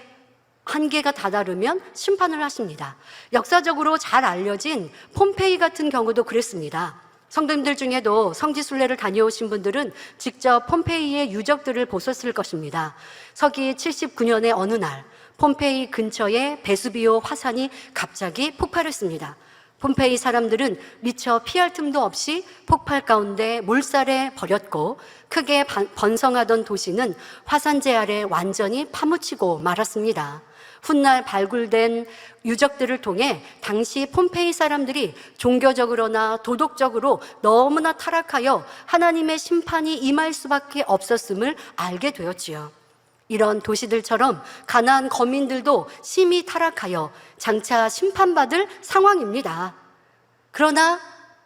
한계가 다다르면 심판을 하십니다. 역사적으로 잘 알려진 폼페이 같은 경우도 그랬습니다. 성도님들 중에도 성지순례를 다녀오신 분들은 직접 폼페이의 유적들을 보셨을 것입니다. 서기 79년의 어느 날 폼페이 근처에 베수비오 화산이 갑자기 폭발했습니다. 폼페이 사람들은 미처 피할 틈도 없이 폭발 가운데 몰살해 버렸고, 크게 번성하던 도시는 화산재 아래 완전히 파묻히고 말았습니다. 훗날 발굴된 유적들을 통해 당시 폼페이 사람들이 종교적으로나 도덕적으로 너무나 타락하여 하나님의 심판이 임할 수밖에 없었음을 알게 되었지요. 이런 도시들처럼 가나안 거민들도 심히 타락하여 장차 심판받을 상황입니다. 그러나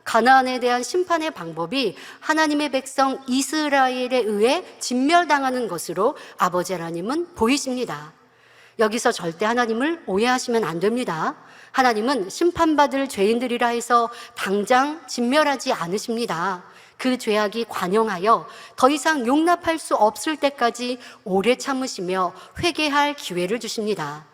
가나안에 대한 심판의 방법이 하나님의 백성 이스라엘에 의해 진멸당하는 것으로 아버지 하나님은 보이십니다. 여기서 절대 하나님을 오해하시면 안 됩니다. 하나님은 심판받을 죄인들이라 해서 당장 진멸하지 않으십니다. 그 죄악이 관영하여 더 이상 용납할 수 없을 때까지 오래 참으시며 회개할 기회를 주십니다.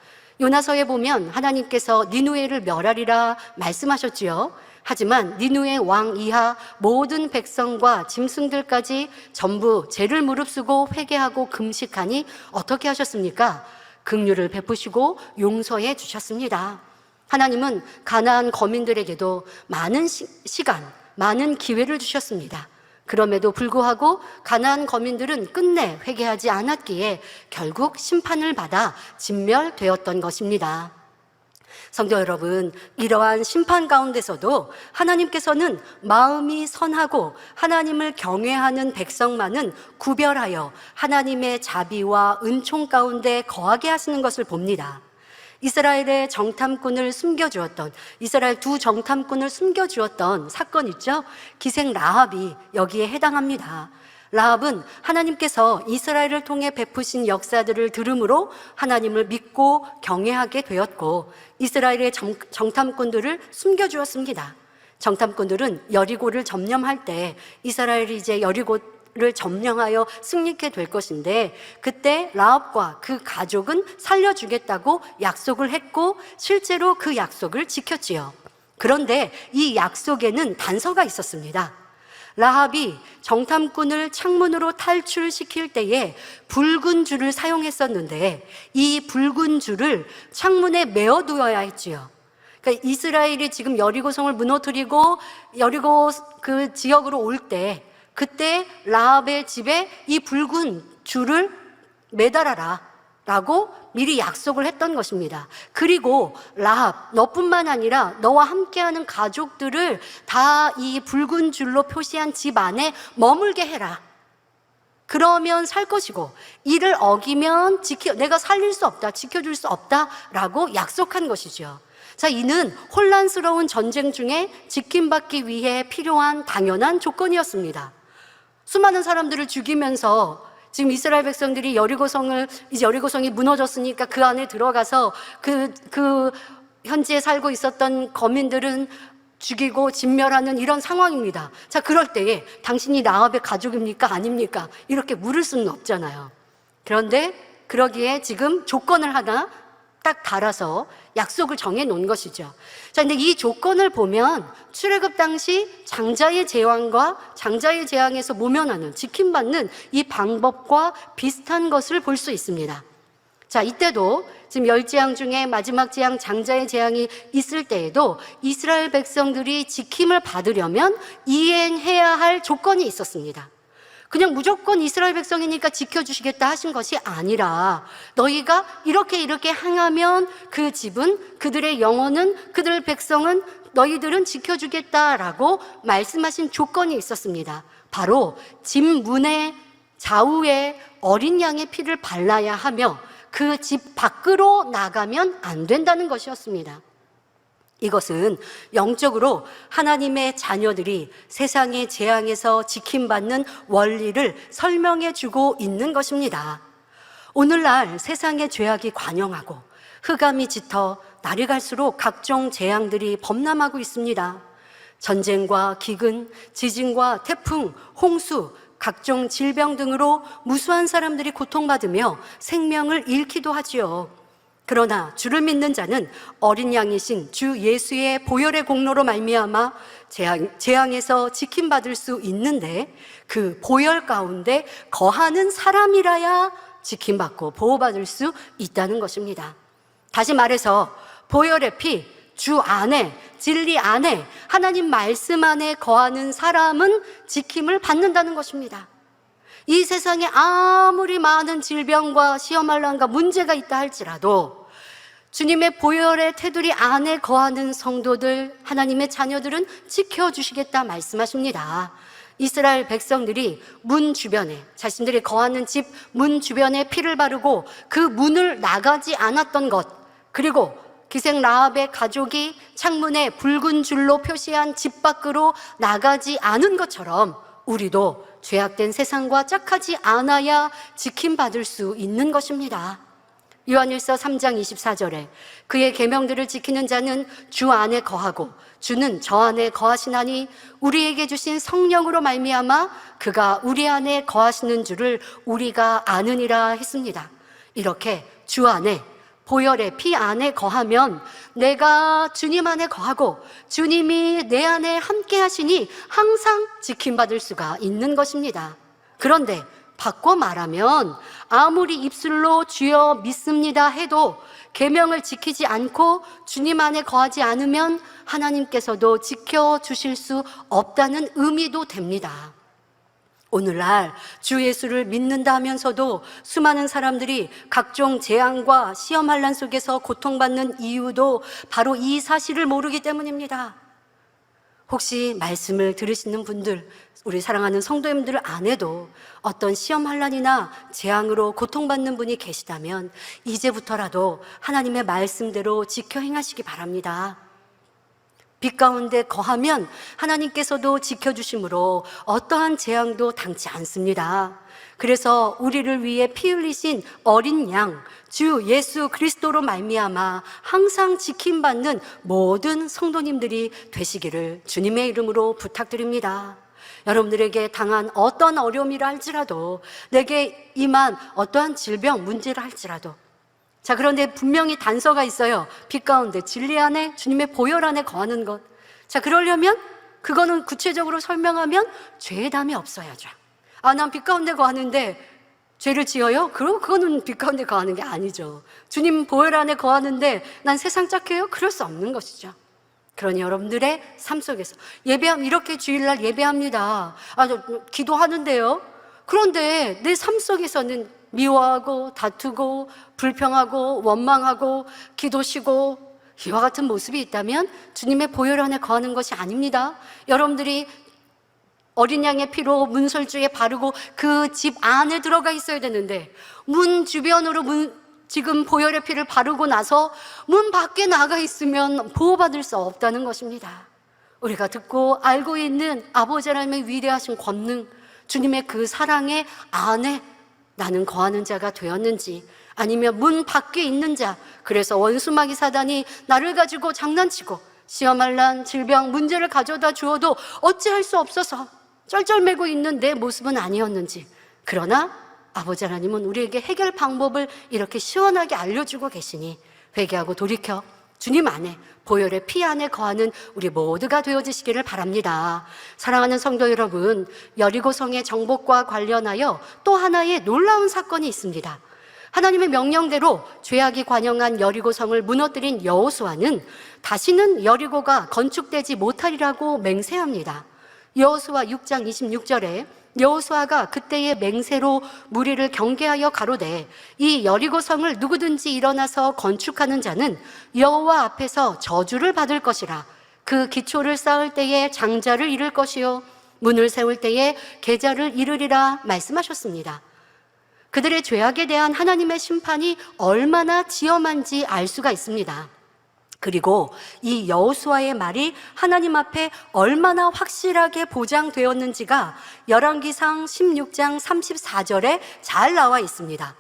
요나서에 보면 하나님께서 니누에를 멸하리라 말씀하셨지요. 하지만 니누의 왕 이하 모든 백성과 짐승들까지 전부 죄를 무릅쓰고 회개하고 금식하니 어떻게 하셨습니까? 긍휼을 베푸시고 용서해 주셨습니다. 하나님은 가나안 거민들에게도 많은 시간, 많은 기회를 주셨습니다. 그럼에도 불구하고 가나안 거민들은 끝내 회개하지 않았기에 결국 심판을 받아 진멸되었던 것입니다. 성도 여러분, 이러한 심판 가운데서도 하나님께서는 마음이 선하고 하나님을 경외하는 백성만은 구별하여 하나님의 자비와 은총 가운데 거하게 하시는 것을 봅니다. 이스라엘의 정탐꾼을 숨겨주었던, 이스라엘 두 정탐꾼을 숨겨주었던 사건 있죠? 기생 라합이 여기에 해당합니다. 라합은 하나님께서 이스라엘을 통해 베푸신 역사들을 들음으로 하나님을 믿고 경외하게 되었고, 이스라엘의 정탐꾼들을 숨겨주었습니다. 정탐꾼들은 여리고를 점령할 때 이스라엘이 이제 여리고를 점령하여 승리케 될 것인데, 그때 라합과 그 가족은 살려주겠다고 약속을 했고 실제로 그 약속을 지켰지요. 그런데 이 약속에는 단서가 있었습니다. 라합이 정탐꾼을 창문으로 탈출시킬 때에 붉은 줄을 사용했었는데 이 붉은 줄을 창문에 메어두어야 했지요. 그러니까 이스라엘이 지금 여리고성을 무너뜨리고 여리고 그 지역으로 올 때, 그때 라합의 집에 이 붉은 줄을 매달아라 라고 미리 약속을 했던 것입니다. 그리고 라합, 너뿐만 아니라 너와 함께하는 가족들을 다 이 붉은 줄로 표시한 집 안에 머물게 해라. 그러면 살 것이고 이를 어기면 내가 살릴 수 없다, 지켜줄 수 없다라고 약속한 것이죠. 자, 이는 혼란스러운 전쟁 중에 지킴받기 위해 필요한 당연한 조건이었습니다. 수많은 사람들을 죽이면서 지금 이스라엘 백성들이 이제 여리고성이 무너졌으니까 그 안에 들어가서 그 현지에 살고 있었던 거민들은 죽이고 진멸하는 이런 상황입니다. 자, 그럴 때에 당신이 라합의 가족입니까? 아닙니까? 이렇게 물을 수는 없잖아요. 그런데 그러기에 지금 조건을 하나 딱 달아서 약속을 정해 놓은 것이죠. 자, 근데 이 조건을 보면 출애굽 당시 장자의 재앙과 장자의 재앙에서 모면하는, 지킴받는 이 방법과 비슷한 것을 볼 수 있습니다. 자, 이때도 지금 10재앙 중에 마지막 재앙 장자의 재앙이 있을 때에도 이스라엘 백성들이 지킴을 받으려면 이행해야 할 조건이 있었습니다. 그냥 무조건 이스라엘 백성이니까 지켜주시겠다 하신 것이 아니라 너희가 이렇게 행하면 그 집은, 그들의 영혼은, 그들 백성은, 너희들은 지켜주겠다라고 말씀하신 조건이 있었습니다. 바로 집 문의 좌우에 어린 양의 피를 발라야 하며 그 집 밖으로 나가면 안 된다는 것이었습니다. 이것은 영적으로 하나님의 자녀들이 세상의 재앙에서 지킴받는 원리를 설명해 주고 있는 것입니다. 오늘날 세상의 죄악이 관영하고 흑암이 짙어 날이 갈수록 각종 재앙들이 범람하고 있습니다. 전쟁과 기근, 지진과 태풍, 홍수, 각종 질병 등으로 무수한 사람들이 고통받으며 생명을 잃기도 하지요. 그러나 주를 믿는 자는 어린 양이신 주 예수의 보혈의 공로로 말미암아 재앙에서 지킴받을 수 있는데, 그 보혈 가운데 거하는 사람이라야 지킴받고 보호받을 수 있다는 것입니다. 다시 말해서 보혈의 피, 주 안에, 진리 안에, 하나님 말씀 안에 거하는 사람은 지킴을 받는다는 것입니다. 이 세상에 아무리 많은 질병과 시험환란과 문제가 있다 할지라도 주님의 보혈의 테두리 안에 거하는 성도들, 하나님의 자녀들은 지켜주시겠다 말씀하십니다. 이스라엘 백성들이 문 주변에, 자신들이 거하는 집 문 주변에 피를 바르고 그 문을 나가지 않았던 것, 그리고 기생 라합의 가족이 창문에 붉은 줄로 표시한 집 밖으로 나가지 않은 것처럼 우리도 죄악된 세상과 짝하지 않아야 지킴받을 수 있는 것입니다. 요한일서 3장 24절에 그의 계명들을 지키는 자는 주 안에 거하고 주는 저 안에 거하시나니 우리에게 주신 성령으로 말미암아 그가 우리 안에 거하시는 줄을 우리가 아느니라 했습니다. 이렇게 주 안에, 보혈의 피 안에 거하면 내가 주님 안에 거하고 주님이 내 안에 함께 하시니 항상 지킴받을 수가 있는 것입니다. 그런데 바꿔 말하면 아무리 입술로 주여 믿습니다 해도 계명을 지키지 않고 주님 안에 거하지 않으면 하나님께서도 지켜주실 수 없다는 의미도 됩니다. 오늘날 주 예수를 믿는다 하면서도 수많은 사람들이 각종 재앙과 시험 환난 속에서 고통받는 이유도 바로 이 사실을 모르기 때문입니다. 혹시 말씀을 들으시는 분들, 우리 사랑하는 성도님들 안에도 어떤 시험 환난이나 재앙으로 고통받는 분이 계시다면 이제부터라도 하나님의 말씀대로 지켜 행하시기 바랍니다. 빛 가운데 거하면 하나님께서도 지켜주심으로 어떠한 재앙도 당치 않습니다. 그래서 우리를 위해 피 흘리신 어린 양, 주 예수 그리스도로 말미암아 항상 지킴받는 모든 성도님들이 되시기를 주님의 이름으로 부탁드립니다. 여러분들에게 당한 어떤 어려움이라 할지라도, 내게 임한 어떠한 질병, 문제라 할지라도, 자, 그런데 분명히 단서가 있어요. 빛 가운데 진리 안에 주님의 보혈 안에 거하는 것. 자, 그러려면 그거는 구체적으로 설명하면 죄의 담이 없어야죠. 아, 난 빛 가운데 거하는데 죄를 지어요? 그럼 그거는 빛 가운데 거하는 게 아니죠. 주님 보혈 안에 거하는데 난 세상 짝해요? 그럴 수 없는 것이죠. 그러니 여러분들의 삶 속에서 이렇게 주일날 예배합니다. 아, 저 기도하는데요. 그런데 내 삶 속에서는 미워하고 다투고 불평하고 원망하고 기도 쉬고 이와 같은 모습이 있다면 주님의 보혈 안에 거하는 것이 아닙니다. 여러분들이 어린 양의 피로 문설주에 바르고 그 집 안에 들어가 있어야 되는데, 문 주변으로 지금 보혈의 피를 바르고 나서 문 밖에 나가 있으면 보호받을 수 없다는 것입니다. 우리가 듣고 알고 있는 아버지 하나님의 위대하신 권능, 주님의 그 사랑의 안에 나는 거하는 자가 되었는지, 아니면 문 밖에 있는 자, 그래서 원수마귀 사단이 나를 가지고 장난치고 시험할 난 질병 문제를 가져다 주어도 어찌할 수 없어서 쩔쩔매고 있는 내 모습은 아니었는지, 그러나 아버지 하나님은 우리에게 해결 방법을 이렇게 시원하게 알려주고 계시니 회개하고 돌이켜 주님 안에 보혈의 피 안에 거하는 우리 모두가 되어지시기를 바랍니다. 사랑하는 성도 여러분, 여리고성의 정복과 관련하여 또 하나의 놀라운 사건이 있습니다. 하나님의 명령대로 죄악이 관영한 여리고성을 무너뜨린 여호수아는 다시는 여리고가 건축되지 못하리라고 맹세합니다. 여호수아 6장 26절에 여호수아가 그때의 맹세로 무리를 경계하여 가로되 이 여리고성을 누구든지 일어나서 건축하는 자는 여호와 앞에서 저주를 받을 것이라. 그 기초를 쌓을 때에 장자를 잃을 것이요 문을 세울 때에 계좌를 잃으리라 말씀하셨습니다. 그들의 죄악에 대한 하나님의 심판이 얼마나 지엄한지 알 수가 있습니다. 그리고 이 여호수아의 말이 하나님 앞에 얼마나 확실하게 보장되었는지가 열왕기상 16장 34절에 잘 나와 있습니다.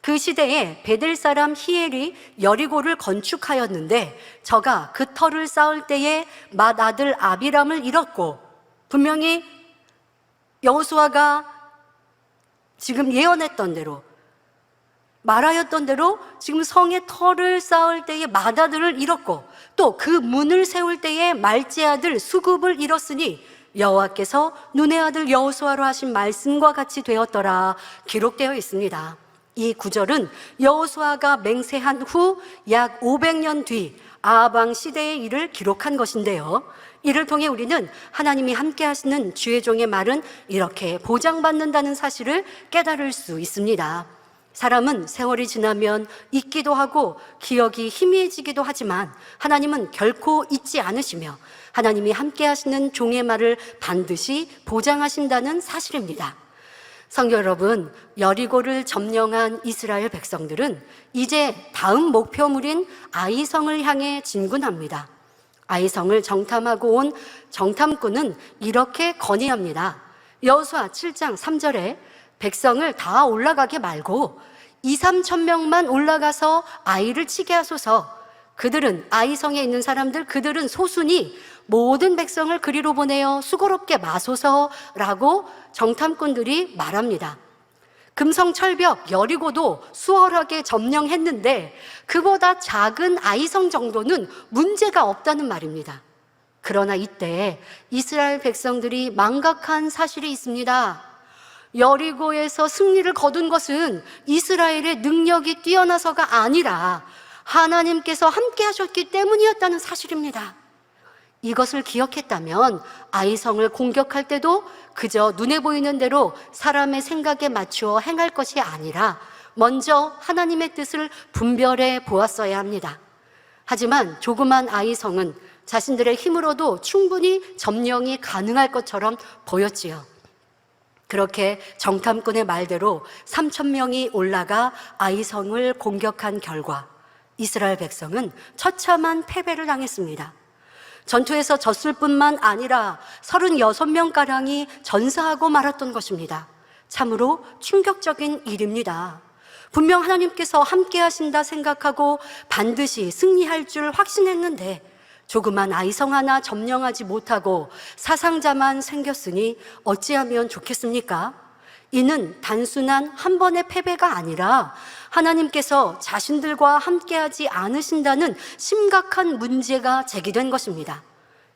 그 시대에 베델 사람 히엘이 여리고를 건축하였는데 저가 그 터를 쌓을 때에 맏아들 아비람을 잃었고, 분명히 여호수아가 지금 예언했던 대로, 말하였던 대로 지금 성의 터를 쌓을 때에 맏아들을 잃었고, 또 그 문을 세울 때에 말째 아들 수굽을 잃었으니 여호와께서 눈의 아들 여호수아로 하신 말씀과 같이 되었더라 기록되어 있습니다. 이 구절은 여호수아가 맹세한 후 약 500년 뒤 아합 왕 시대의 일을 기록한 것인데요, 이를 통해 우리는 하나님이 함께 하시는 주의 종의 말은 이렇게 보장받는다는 사실을 깨달을 수 있습니다. 사람은 세월이 지나면 잊기도 하고 기억이 희미해지기도 하지만 하나님은 결코 잊지 않으시며 하나님이 함께 하시는 종의 말을 반드시 보장하신다는 사실입니다. 성도 여러분, 여리고를 점령한 이스라엘 백성들은 이제 다음 목표물인 아이성을 향해 진군합니다. 아이성을 정탐하고 온 정탐꾼은 이렇게 건의합니다. 여호수아 7장 3절에 백성을 다 올라가게 말고 2-3천 명만 올라가서 아이를 치게 하소서. 그들은, 아이성에 있는 사람들, 그들은 소수니 모든 백성을 그리로 보내어 수고롭게 마소서라고 정탐꾼들이 말합니다. 금성철벽 여리고도 수월하게 점령했는데 그보다 작은 아이성 정도는 문제가 없다는 말입니다. 그러나 이때 이스라엘 백성들이 망각한 사실이 있습니다. 여리고에서 승리를 거둔 것은 이스라엘의 능력이 뛰어나서가 아니라 하나님께서 함께 하셨기 때문이었다는 사실입니다. 이것을 기억했다면 아이성을 공격할 때도 그저 눈에 보이는 대로 사람의 생각에 맞추어 행할 것이 아니라 먼저 하나님의 뜻을 분별해 보았어야 합니다. 하지만 조그만 아이성은 자신들의 힘으로도 충분히 점령이 가능할 것처럼 보였지요. 그렇게 정탐꾼의 말대로 3,000명이 올라가 아이성을 공격한 결과 이스라엘 백성은 처참한 패배를 당했습니다. 전투에서 졌을 뿐만 아니라 36명가량이 전사하고 말았던 것입니다. 참으로 충격적인 일입니다. 분명 하나님께서 함께 하신다 생각하고 반드시 승리할 줄 확신했는데 조그만 아이성 하나 점령하지 못하고 사상자만 생겼으니 어찌하면 좋겠습니까? 이는 단순한 한 번의 패배가 아니라 하나님께서 자신들과 함께하지 않으신다는 심각한 문제가 제기된 것입니다.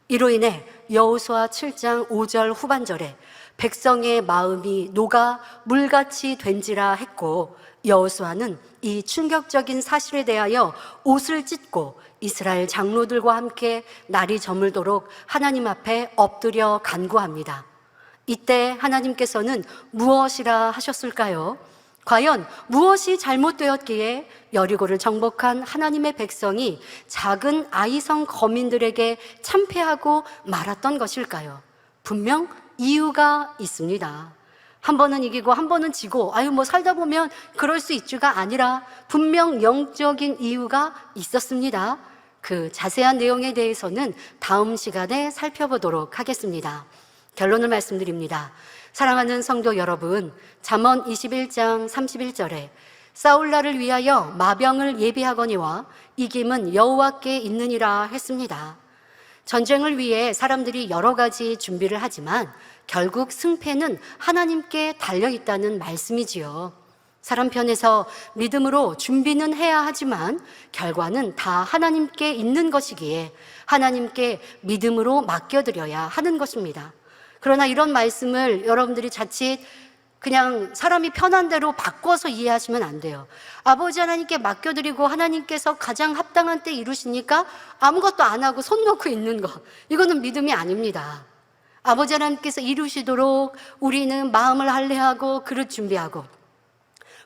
이로 인해 여호수아 7장 5절 후반절에 백성의 마음이 녹아 물같이 된지라 했고, 여호수아는 이 충격적인 사실에 대하여 옷을 찢고 이스라엘 장로들과 함께 날이 저물도록 하나님 앞에 엎드려 간구합니다. 이때 하나님께서는 무엇이라 하셨을까요? 과연 무엇이 잘못되었기에 여리고를 정복한 하나님의 백성이 작은 아이성 거민들에게 참패하고 말았던 것일까요? 분명 이유가 있습니다. 한 번은 이기고 한 번은 지고 살다 보면 그럴 수 있지가 아니라 분명 영적인 이유가 있었습니다. 그 자세한 내용에 대해서는 다음 시간에 살펴보도록 하겠습니다. 결론을 말씀드립니다. 사랑하는 성도 여러분, 잠언 21장 31절에 싸울날을 위하여 마병을 예비하거니와 이김은 여호와께 있느니라 했습니다. 전쟁을 위해 사람들이 여러 가지 준비를 하지만 결국 승패는 하나님께 달려있다는 말씀이지요. 사람 편에서 믿음으로 준비는 해야 하지만 결과는 다 하나님께 있는 것이기에 하나님께 믿음으로 맡겨드려야 하는 것입니다. 그러나 이런 말씀을 여러분들이 자칫 그냥 사람이 편한 대로 바꿔서 이해하시면 안 돼요. 아버지 하나님께 맡겨드리고 하나님께서 가장 합당한 때 이루시니까 아무것도 안 하고 손 놓고 있는 것, 이거는 믿음이 아닙니다. 아버지 하나님께서 이루시도록 우리는 마음을 할례하고 그릇 준비하고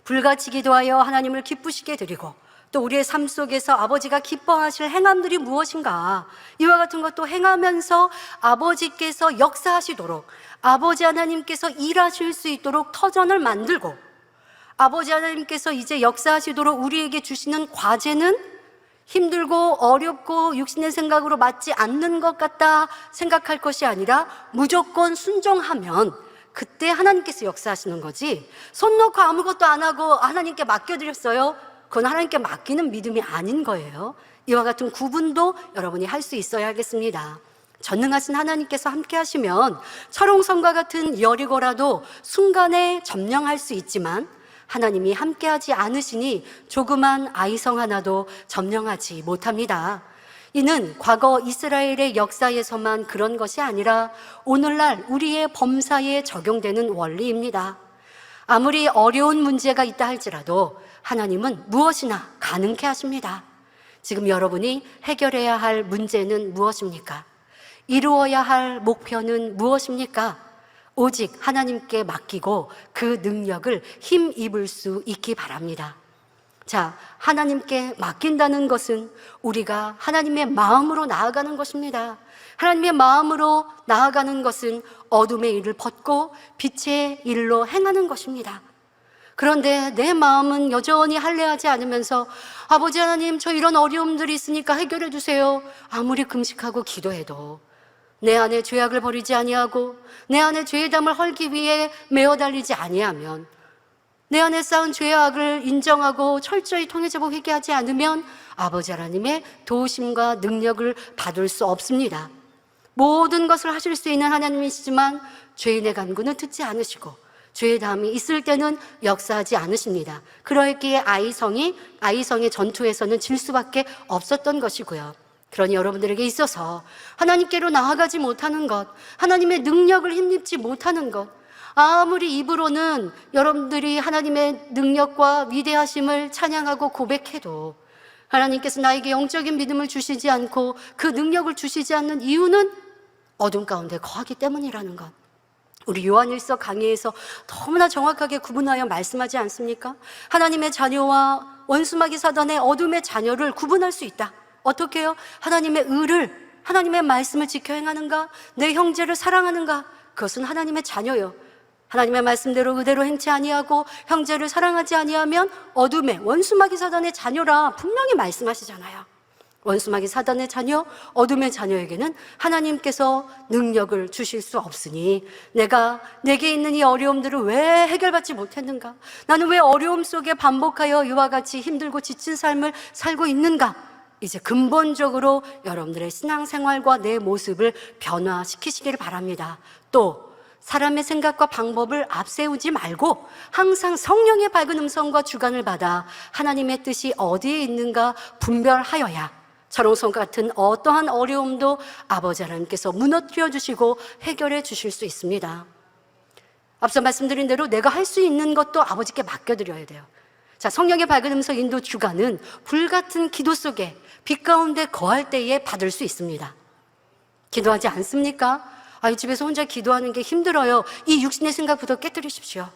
불같이 기도하여 하나님을 기쁘시게 드리고 또 우리의 삶 속에서 아버지가 기뻐하실 행함들이 무엇인가, 이와 같은 것도 행하면서 아버지께서 역사하시도록, 아버지 하나님께서 일하실 수 있도록 터전을 만들고, 아버지 하나님께서 이제 역사하시도록 우리에게 주시는 과제는 힘들고 어렵고 육신의 생각으로 맞지 않는 것 같다 생각할 것이 아니라 무조건 순종하면 그때 하나님께서 역사하시는 거지, 손 놓고 아무것도 안 하고 하나님께 맡겨드렸어요, 그건 하나님께 맡기는 믿음이 아닌 거예요. 이와 같은 구분도 여러분이 할 수 있어야 하겠습니다. 전능하신 하나님께서 함께 하시면 철옹성과 같은 여리고라도 순간에 점령할 수 있지만 하나님이 함께하지 않으시니 조그만 아이성 하나도 점령하지 못합니다. 이는 과거 이스라엘의 역사에서만 그런 것이 아니라 오늘날 우리의 범사에 적용되는 원리입니다. 아무리 어려운 문제가 있다 할지라도 하나님은 무엇이나 가능케 하십니다. 지금 여러분이 해결해야 할 문제는 무엇입니까? 이루어야 할 목표는 무엇입니까? 오직 하나님께 맡기고 그 능력을 힘입을 수 있기 바랍니다. 자, 하나님께 맡긴다는 것은 우리가 하나님의 마음으로 나아가는 것입니다. 하나님의 마음으로 나아가는 것은 어둠의 일을 벗고 빛의 일로 행하는 것입니다. 그런데 내 마음은 여전히 할례하지 않으면서 아버지 하나님, 저 이런 어려움들이 있으니까 해결해 주세요. 아무리 금식하고 기도해도 내 안에 죄악을 버리지 아니하고 내 안에 죄의 담을 헐기 위해 메어 달리지 아니하면, 내 안에 쌓은 죄악을 인정하고 철저히 통회제복 회개하지 않으면 아버지 하나님의 도우심과 능력을 받을 수 없습니다. 모든 것을 하실 수 있는 하나님이시지만 죄인의 간구는 듣지 않으시고 죄의 담이 있을 때는 역사하지 않으십니다. 그러기에 아이성의 전투에서는 질 수밖에 없었던 것이고요. 그러니 여러분들에게 있어서 하나님께로 나아가지 못하는 것, 하나님의 능력을 힘입지 못하는 것, 아무리 입으로는 여러분들이 하나님의 능력과 위대하심을 찬양하고 고백해도 하나님께서 나에게 영적인 믿음을 주시지 않고 그 능력을 주시지 않는 이유는 어둠 가운데 거하기 때문이라는 것. 우리 요한일서 강의에서 너무나 정확하게 구분하여 말씀하지 않습니까? 하나님의 자녀와 원수마귀 사단의 어둠의 자녀를 구분할 수 있다. 어떻게 해요? 하나님의 의를, 하나님의 말씀을 지켜 행하는가? 내 형제를 사랑하는가? 그것은 하나님의 자녀요. 하나님의 말씀대로 그대로 행치 아니하고 형제를 사랑하지 아니하면 어둠의 원수마귀 사단의 자녀라 분명히 말씀하시잖아요. 원수마귀 사단의 자녀, 어둠의 자녀에게는 하나님께서 능력을 주실 수 없으니 내게 있는 이 어려움들을 왜 해결받지 못했는가? 나는 왜 어려움 속에 반복하여 이와 같이 힘들고 지친 삶을 살고 있는가? 이제 근본적으로 여러분들의 신앙생활과 내 모습을 변화시키시기를 바랍니다. 또 사람의 생각과 방법을 앞세우지 말고 항상 성령의 밝은 음성과 주관을 받아 하나님의 뜻이 어디에 있는가 분별하여야 철옹성 같은 어떠한 어려움도 아버지 하나님께서 무너뜨려 주시고 해결해 주실 수 있습니다. 앞서 말씀드린 대로 내가 할 수 있는 것도 아버지께 맡겨드려야 돼요. 자, 성령의 밝은 음성 인도 주관은 불같은 기도 속에 빛 가운데 거할 때에 받을 수 있습니다. 기도하지 않습니까? 집에서 혼자 기도하는 게 힘들어요. 이 육신의 생각부터 깨뜨리십시오.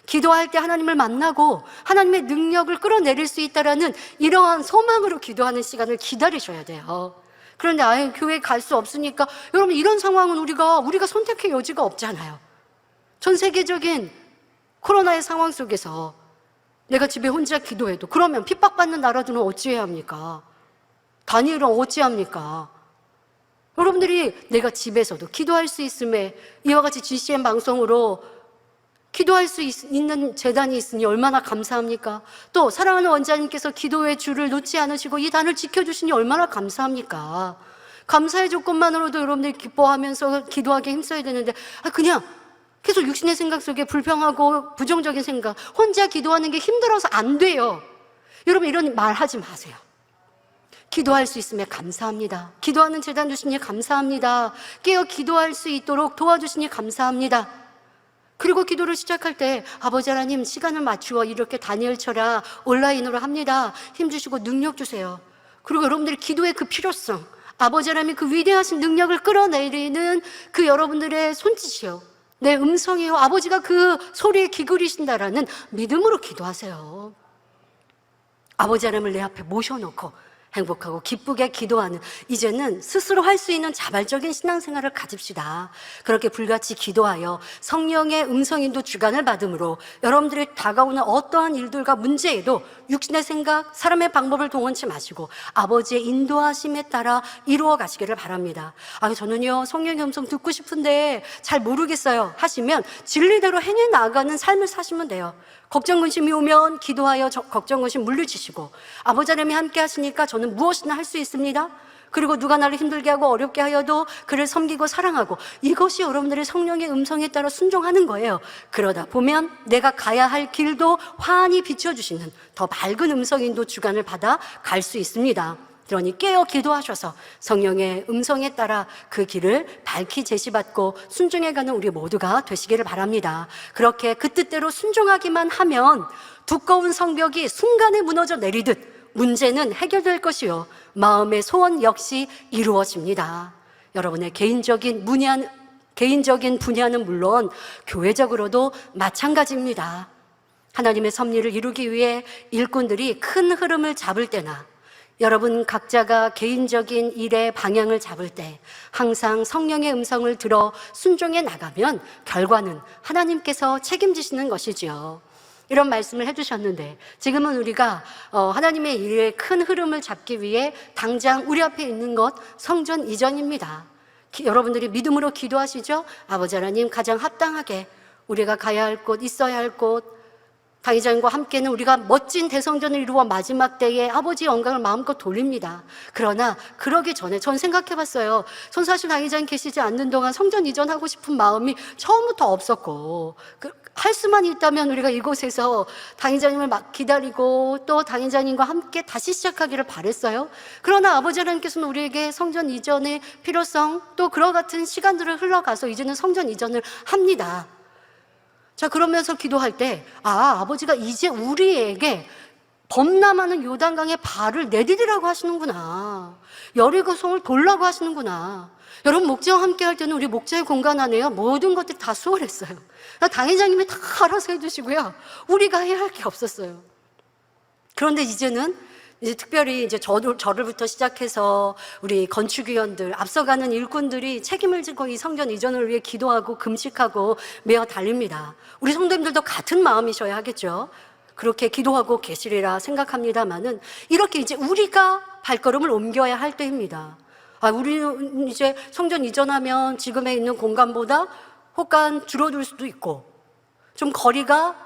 기도할 때 하나님을 만나고 하나님의 능력을 끌어내릴 수 있다라는 이러한 소망으로 기도하는 시간을 기다리셔야 돼요. 그런데 교회에 갈 수 없으니까 여러분 이런 상황은 우리가 선택할 여지가 없잖아요. 전 세계적인 코로나의 상황 속에서 내가 집에 혼자 기도해도 그러면 핍박받는 나라들은 어찌해야 합니까? 다니엘은 어찌합니까? 여러분들이 내가 집에서도 기도할 수 있음에 이와 같이 GCN 방송으로 기도할 수 있는 재단이 있으니 얼마나 감사합니까? 또 사랑하는 원장님께서 기도의 줄을 놓지 않으시고 이 단을 지켜주시니 얼마나 감사합니까? 감사의 조건만으로도 여러분들이 기뻐하면서 기도하기 힘써야 되는데 그냥 계속 육신의 생각 속에 불평하고 부정적인 생각, 혼자 기도하는 게 힘들어서 안 돼요. 여러분 이런 말 하지 마세요. 기도할 수 있음에 감사합니다. 기도하는 재단 주시니 감사합니다. 깨어 기도할 수 있도록 도와주시니 감사합니다. 그리고 기도를 시작할 때 아버지 하나님 시간을 맞추어 이렇게 다니엘처럼 온라인으로 합니다. 힘주시고 능력 주세요. 그리고 여러분들이 기도의 그 필요성, 아버지 하나님의 그 위대하신 능력을 끌어내리는 그 여러분들의 손짓이요, 내 음성이요, 아버지가 그 소리에 기울이신다라는 믿음으로 기도하세요. 아버지 하나님을 내 앞에 모셔놓고 행복하고 기쁘게 기도하는, 이제는 스스로 할 수 있는 자발적인 신앙생활을 가집시다. 그렇게 불같이 기도하여 성령의 음성인도 주관을 받음으로 여러분들이 다가오는 어떠한 일들과 문제에도 육신의 생각, 사람의 방법을 동원치 마시고 아버지의 인도하심에 따라 이루어 가시기를 바랍니다. 저는요 성령의 음성 듣고 싶은데 잘 모르겠어요 하시면 진리대로 행해 나가는 삶을 사시면 돼요. 걱정 근심이 오면 기도하여 걱정 근심 물리치시고 아버지 하나님이 함께 하시니까 저는 무엇이나 할 수 있습니다. 그리고 누가 나를 힘들게 하고 어렵게 하여도 그를 섬기고 사랑하고, 이것이 여러분들의 성령의 음성에 따라 순종하는 거예요. 그러다 보면 내가 가야 할 길도 환히 비춰주시는 더 맑은 음성인도 주관을 받아 갈 수 있습니다. 그러니 깨어 기도하셔서 성령의 음성에 따라 그 길을 밝히 제시받고 순종해가는 우리 모두가 되시기를 바랍니다. 그렇게 그 뜻대로 순종하기만 하면 두꺼운 성벽이 순간에 무너져 내리듯 문제는 해결될 것이요, 마음의 소원 역시 이루어집니다. 여러분의 개인적인 분야는 물론 교회적으로도 마찬가지입니다. 하나님의 섭리를 이루기 위해 일꾼들이 큰 흐름을 잡을 때나 여러분 각자가 개인적인 일의 방향을 잡을 때 항상 성령의 음성을 들어 순종해 나가면 결과는 하나님께서 책임지시는 것이지요. 이런 말씀을 해주셨는데 지금은 우리가 하나님의 일의 큰 흐름을 잡기 위해 당장 우리 앞에 있는 것 성전 이전입니다. 여러분들이 믿음으로 기도하시죠? 아버지 하나님, 가장 합당하게 우리가 가야 할 곳, 있어야 할 곳, 당회장과 함께는 우리가 멋진 대성전을 이루어 마지막 때에 아버지의 영광을 마음껏 돌립니다. 그러나 그러기 전에 전 생각해봤어요. 전 사실 당회장이 계시지 않는 동안 성전 이전하고 싶은 마음이 처음부터 없었고, 할 수만 있다면 우리가 이곳에서 당회장님을 기다리고 또 당회장님과 함께 다시 시작하기를 바랬어요. 그러나 아버지 하나님께서는 우리에게 성전 이전의 필요성, 또 그와 같은 시간들을 흘러가서 이제는 성전 이전을 합니다. 자, 그러면서 기도할 때 아버지가 이제 우리에게 범람하는 요단강에 발을 내디디라고 하시는구나. 여리고성을 돌라고 하시는구나. 여러분, 목자와 함께 할 때는 우리 목자의 공간 안에요, 모든 것들이 다 수월했어요. 당회장님이 다 알아서 해주시고요, 우리가 해야 할 게 없었어요. 그런데 이제는 특별히 저를부터 시작해서 우리 건축위원들, 앞서가는 일꾼들이 책임을 지고 이 성전 이전을 위해 기도하고 금식하고 매어 달립니다. 우리 성도님들도 같은 마음이셔야 하겠죠. 그렇게 기도하고 계시리라 생각합니다만은, 이렇게 이제 우리가 발걸음을 옮겨야 할 때입니다. 우리는 이제 성전 이전하면 지금에 있는 공간보다 혹간 줄어들 수도 있고, 좀 거리가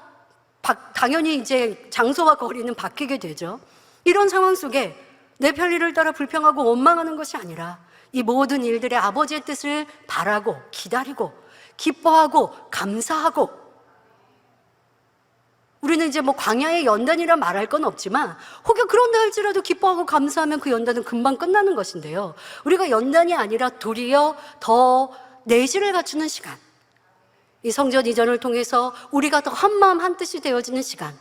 당연히 이제 장소와 거리는 바뀌게 되죠. 이런 상황 속에 내 편리를 따라 불평하고 원망하는 것이 아니라 이 모든 일들의 아버지의 뜻을 바라고 기다리고 기뻐하고 감사하고, 우리는 이제 광야의 연단이라 말할 건 없지만 혹여 그런다 할지라도 기뻐하고 감사하면 그 연단은 금방 끝나는 것인데요, 우리가 연단이 아니라 도리어 더 내실을 갖추는 시간, 이 성전 이전을 통해서 우리가 더 한마음 한뜻이 되어지는 시간,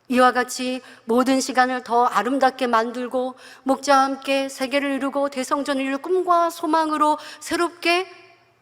이와 같이 모든 시간을 더 아름답게 만들고 목자와 함께 세계를 이루고 대성전을 이룰 꿈과 소망으로 새롭게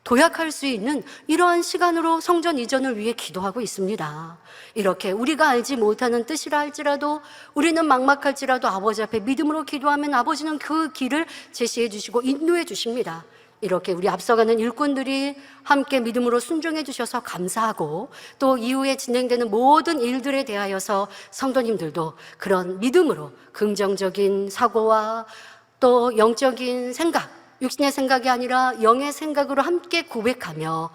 도약할 수 있는 이러한 시간으로 성전 이전을 위해 기도하고 있습니다. 이렇게 우리가 알지 못하는 뜻이라 할지라도, 우리는 막막할지라도 아버지 앞에 믿음으로 기도하면 아버지는 그 길을 제시해 주시고 인도해 주십니다. 이렇게 우리 앞서가는 일꾼들이 함께 믿음으로 순종해 주셔서 감사하고, 또 이후에 진행되는 모든 일들에 대하여서 성도님들도 그런 믿음으로 긍정적인 사고와 또 영적인 생각, 육신의 생각이 아니라 영의 생각으로 함께 고백하며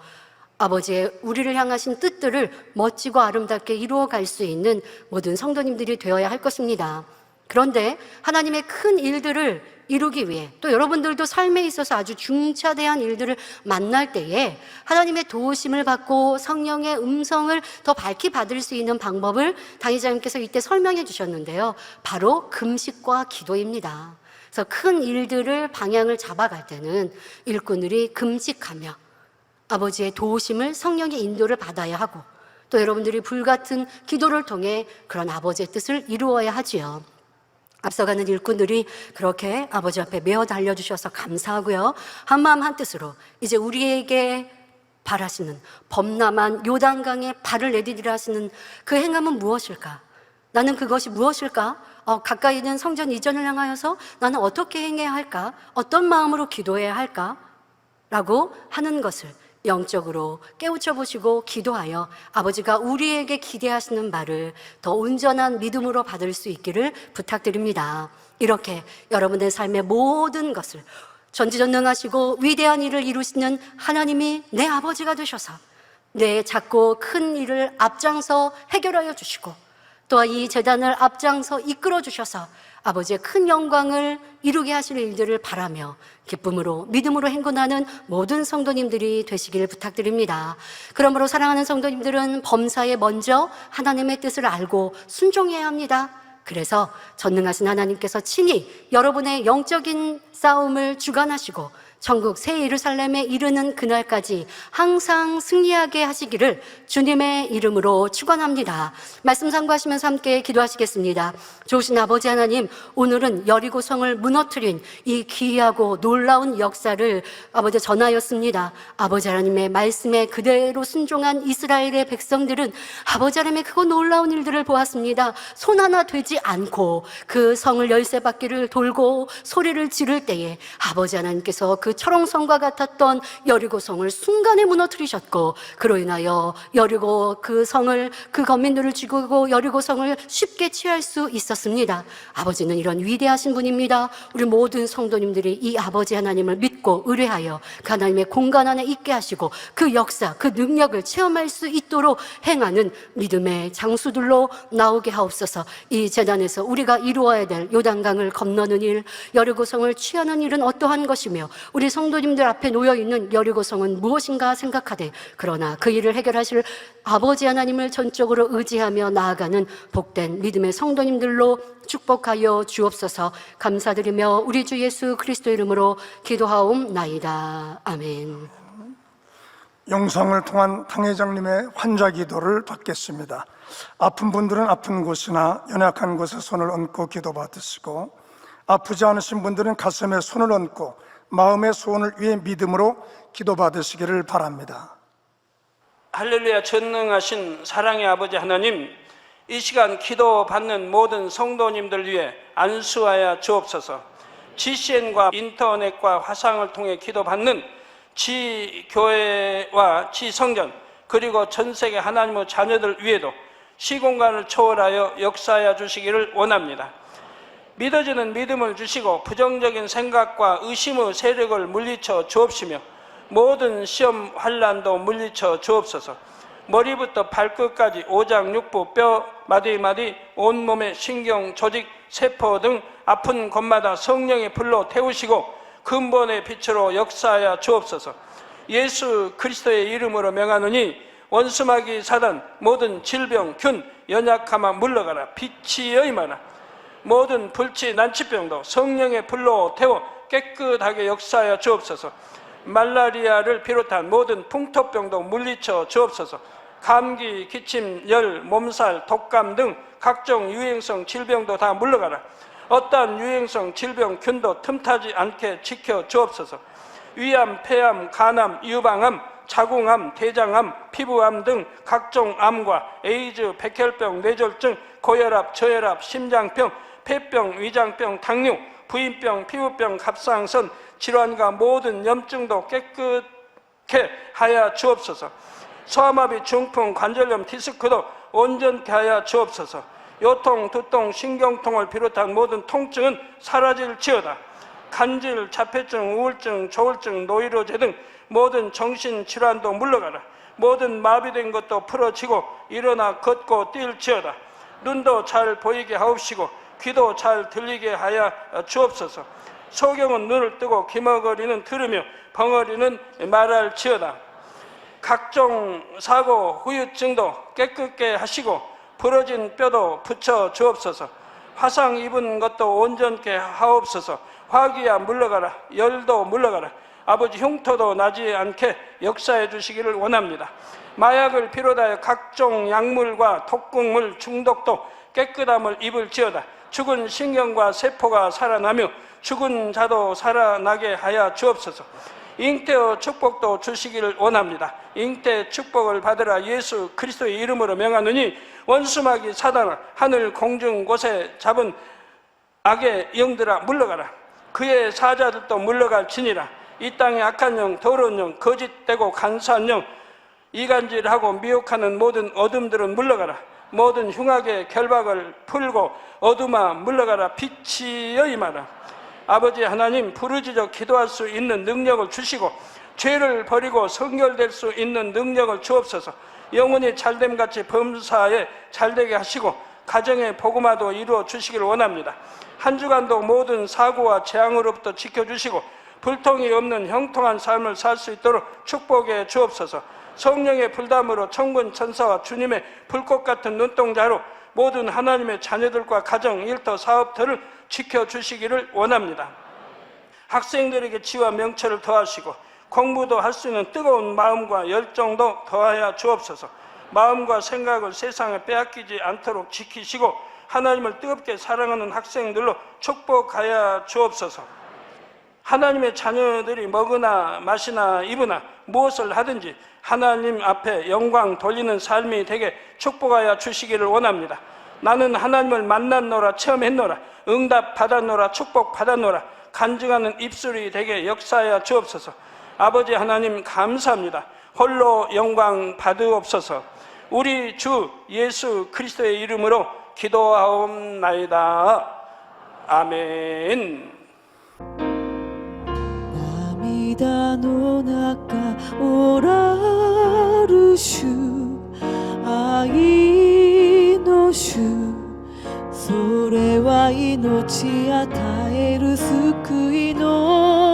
아버지의 우리를 향하신 뜻들을 멋지고 아름답게 이루어갈 수 있는 모든 성도님들이 되어야 할 것입니다. 그런데 하나님의 큰 일들을 이루기 위해, 또 여러분들도 삶에 있어서 아주 중차대한 일들을 만날 때에 하나님의 도우심을 받고 성령의 음성을 더 밝히 받을 수 있는 방법을 당회장님께서 이때 설명해 주셨는데요, 바로 금식과 기도입니다. 그래서 큰 일들을 방향을 잡아갈 때는 일꾼들이 금식하며 아버지의 도우심을, 성령의 인도를 받아야 하고, 또 여러분들이 불같은 기도를 통해 그런 아버지의 뜻을 이루어야 하지요. 앞서가는 일꾼들이 그렇게 아버지 앞에 메어 달려주셔서 감사하고요, 한마음 한뜻으로 이제 우리에게 바라시는 범람한 요단강에 발을 내디디라 하시는 그 행함은 무엇일까? 나는 그것이 무엇일까? 가까이 있는 성전 이전을 향하여서 나는 어떻게 행해야 할까? 어떤 마음으로 기도해야 할까? 라고 하는 것을 영적으로 깨우쳐 보시고 기도하여 아버지가 우리에게 기대하시는 바를 더 온전한 믿음으로 받을 수 있기를 부탁드립니다. 이렇게 여러분의 삶의 모든 것을 전지전능하시고 위대한 일을 이루시는 하나님이 내 아버지가 되셔서 내 작고 큰 일을 앞장서 해결하여 주시고, 또한 이 재단을 앞장서 이끌어 주셔서 아버지의 큰 영광을 이루게 하실 일들을 바라며 기쁨으로 믿음으로 행군하는 모든 성도님들이 되시길 부탁드립니다. 그러므로 사랑하는 성도님들은 범사에 먼저 하나님의 뜻을 알고 순종해야 합니다. 그래서 전능하신 하나님께서 친히 여러분의 영적인 싸움을 주관하시고 천국 새 예루살렘에 이르는 그날까지 항상 승리하게 하시기를 주님의 이름으로 축원합니다. 말씀 상고하시면서 함께 기도하시겠습니다. 좋으신 아버지 하나님, 오늘은 여리고성을 무너뜨린 이 기이하고 놀라운 역사를 아버지 전하였습니다. 아버지 하나님의 말씀에 그대로 순종한 이스라엘의 백성들은 아버지 하나님의 크고 놀라운 일들을 보았습니다. 손 하나 되지 않고 그 성을 열세 바퀴를 돌고 소리를 지를 때에 아버지 하나님께서 그 철옹성과 같았던 여리고성을 순간에 무너뜨리셨고, 그로 인하여 여리고 그 성을, 그 거민들을 죽이고 여리고성을 쉽게 취할 수 있었습니다. 아버지는 이런 위대하신 분입니다. 우리 모든 성도님들이 이 아버지 하나님을 믿고 의뢰하여 그 하나님의 공간 안에 있게 하시고 그 역사, 그 능력을 체험할 수 있도록 행하는 믿음의 장수들로 나오게 하옵소서. 이 재단에서 우리가 이루어야 될 요단강을 건너는 일, 여리고성을 취하는 일은 어떠한 것이며 우리 성도님들 앞에 놓여있는 여리고성은 무엇인가 생각하되, 그러나 그 일을 해결하실 아버지 하나님을 전적으로 의지하며 나아가는 복된 믿음의 성도님들로 축복하여 주옵소서. 감사드리며 우리 주 예수 그리스도 이름으로 기도하옵나이다. 아멘. 영상을 통한 탕 회장님의 환자 기도를 받겠습니다. 아픈 분들은 아픈 곳이나 연약한 곳에 손을 얹고 기도 받으시고, 아프지 않으신 분들은 가슴에 손을 얹고 마음의 소원을 위해 믿음으로 기도 받으시기를 바랍니다. 할렐루야. 전능하신 사랑의 아버지 하나님, 이 시간 기도 받는 모든 성도님들 위해 안수하여 주옵소서. GCN과 인터넷과 화상을 통해 기도 받는 지교회와 지성전, 그리고 전 세계 하나님의 자녀들 위에도 시공간을 초월하여 역사하여 주시기를 원합니다. 믿어지는 믿음을 주시고 부정적인 생각과 의심의 세력을 물리쳐 주옵시며 모든 시험 환난도 물리쳐 주옵소서. 머리부터 발끝까지 오장육부, 뼈, 마디마디, 온몸의 신경, 조직, 세포 등 아픈 곳마다 성령의 불로 태우시고 근본의 빛으로 역사하여 주옵소서. 예수 그리스도의 이름으로 명하노니 원수마귀 사단, 모든 질병, 균, 연약함아 물러가라. 빛이 여임하라. 모든 불치, 난치병도 성령의 불로 태워 깨끗하게 역사하여 주옵소서. 말라리아를 비롯한 모든 풍토병도 물리쳐 주옵소서. 감기, 기침, 열, 몸살, 독감 등 각종 유행성 질병도 다 물러가라. 어떠한 유행성 질병, 균도 틈타지 않게 지켜 주옵소서. 위암, 폐암, 간암, 유방암, 자궁암, 대장암, 피부암 등 각종 암과 에이즈, 백혈병, 뇌졸중, 고혈압, 저혈압, 심장병, 폐병, 위장병, 당뇨, 부인병, 피부병, 갑상선 질환과 모든 염증도 깨끗게 하여 주옵소서. 소아마비, 중풍, 관절염, 디스크도 온전케 하여 주옵소서. 요통, 두통, 신경통을 비롯한 모든 통증은 사라질지어다. 간질, 자폐증, 우울증, 조울증, 노이로제 등 모든 정신질환도 물러가라. 모든 마비된 것도 풀어지고 일어나 걷고 뛸지어다. 눈도 잘 보이게 하옵시고 귀도 잘 들리게 하여 주옵소서. 소경은 눈을 뜨고 기머거리는 들으며 벙어리는 말할지어다. 각종 사고, 후유증도 깨끗게 하시고 부러진 뼈도 붙여 주옵소서. 화상 입은 것도 온전케 하옵소서. 화기야 물러가라. 열도 물러가라. 아버지, 흉터도 나지 않게 역사해 주시기를 원합니다. 마약을 비롯하여 각종 약물과 독극물 중독도 깨끗함을 입을지어다. 죽은 신경과 세포가 살아나며 죽은 자도 살아나게 하여 주옵소서. 잉태의 축복도 주시기를 원합니다. 잉태 축복을 받으라. 예수 그리스도의 이름으로 명하노니 원수마귀 사단아, 하늘 공중 곳에 잡은 악의 영들아 물러가라. 그의 사자들도 물러갈지니라. 이 땅의 악한 영, 더러운 영, 거짓되고 간사한 영, 이간질하고 미혹하는 모든 어둠들은 물러가라. 모든 흉악의 결박을 풀고 어둠아 물러가라. 빛이 여임하라. 아버지 하나님, 부르짖어 기도할 수 있는 능력을 주시고 죄를 버리고 성결될 수 있는 능력을 주옵소서. 영혼이 잘됨같이 범사에 잘되게 하시고 가정의 복음화도 이루어 주시기를 원합니다. 한 주간도 모든 사고와 재앙으로부터 지켜주시고 불통이 없는 형통한 삶을 살 수 있도록 축복해 주옵소서. 성령의 불담으로 천군 천사와 주님의 불꽃 같은 눈동자로 모든 하나님의 자녀들과 가정, 일터, 사업들을 지켜주시기를 원합니다. 학생들에게 지와 명철을 더하시고 공부도 할 수 있는 뜨거운 마음과 열정도 더하여 주옵소서. 마음과 생각을 세상에 빼앗기지 않도록 지키시고 하나님을 뜨겁게 사랑하는 학생들로 축복하여 주옵소서. 하나님의 자녀들이 먹으나 마시나 입으나 무엇을 하든지 하나님 앞에 영광 돌리는 삶이 되게 축복하여 주시기를 원합니다. 나는 하나님을 만났노라, 체험했노라, 응답 받았노라, 축복 받았노라, 간증하는 입술이 되게 역사하여 주옵소서. 아버지 하나님 감사합니다. 홀로 영광 받으옵소서. 우리 주 예수 그리스도의 이름으로 기도하옵나이다. 아멘. 涙の中おらる主愛の主それは命与える救いの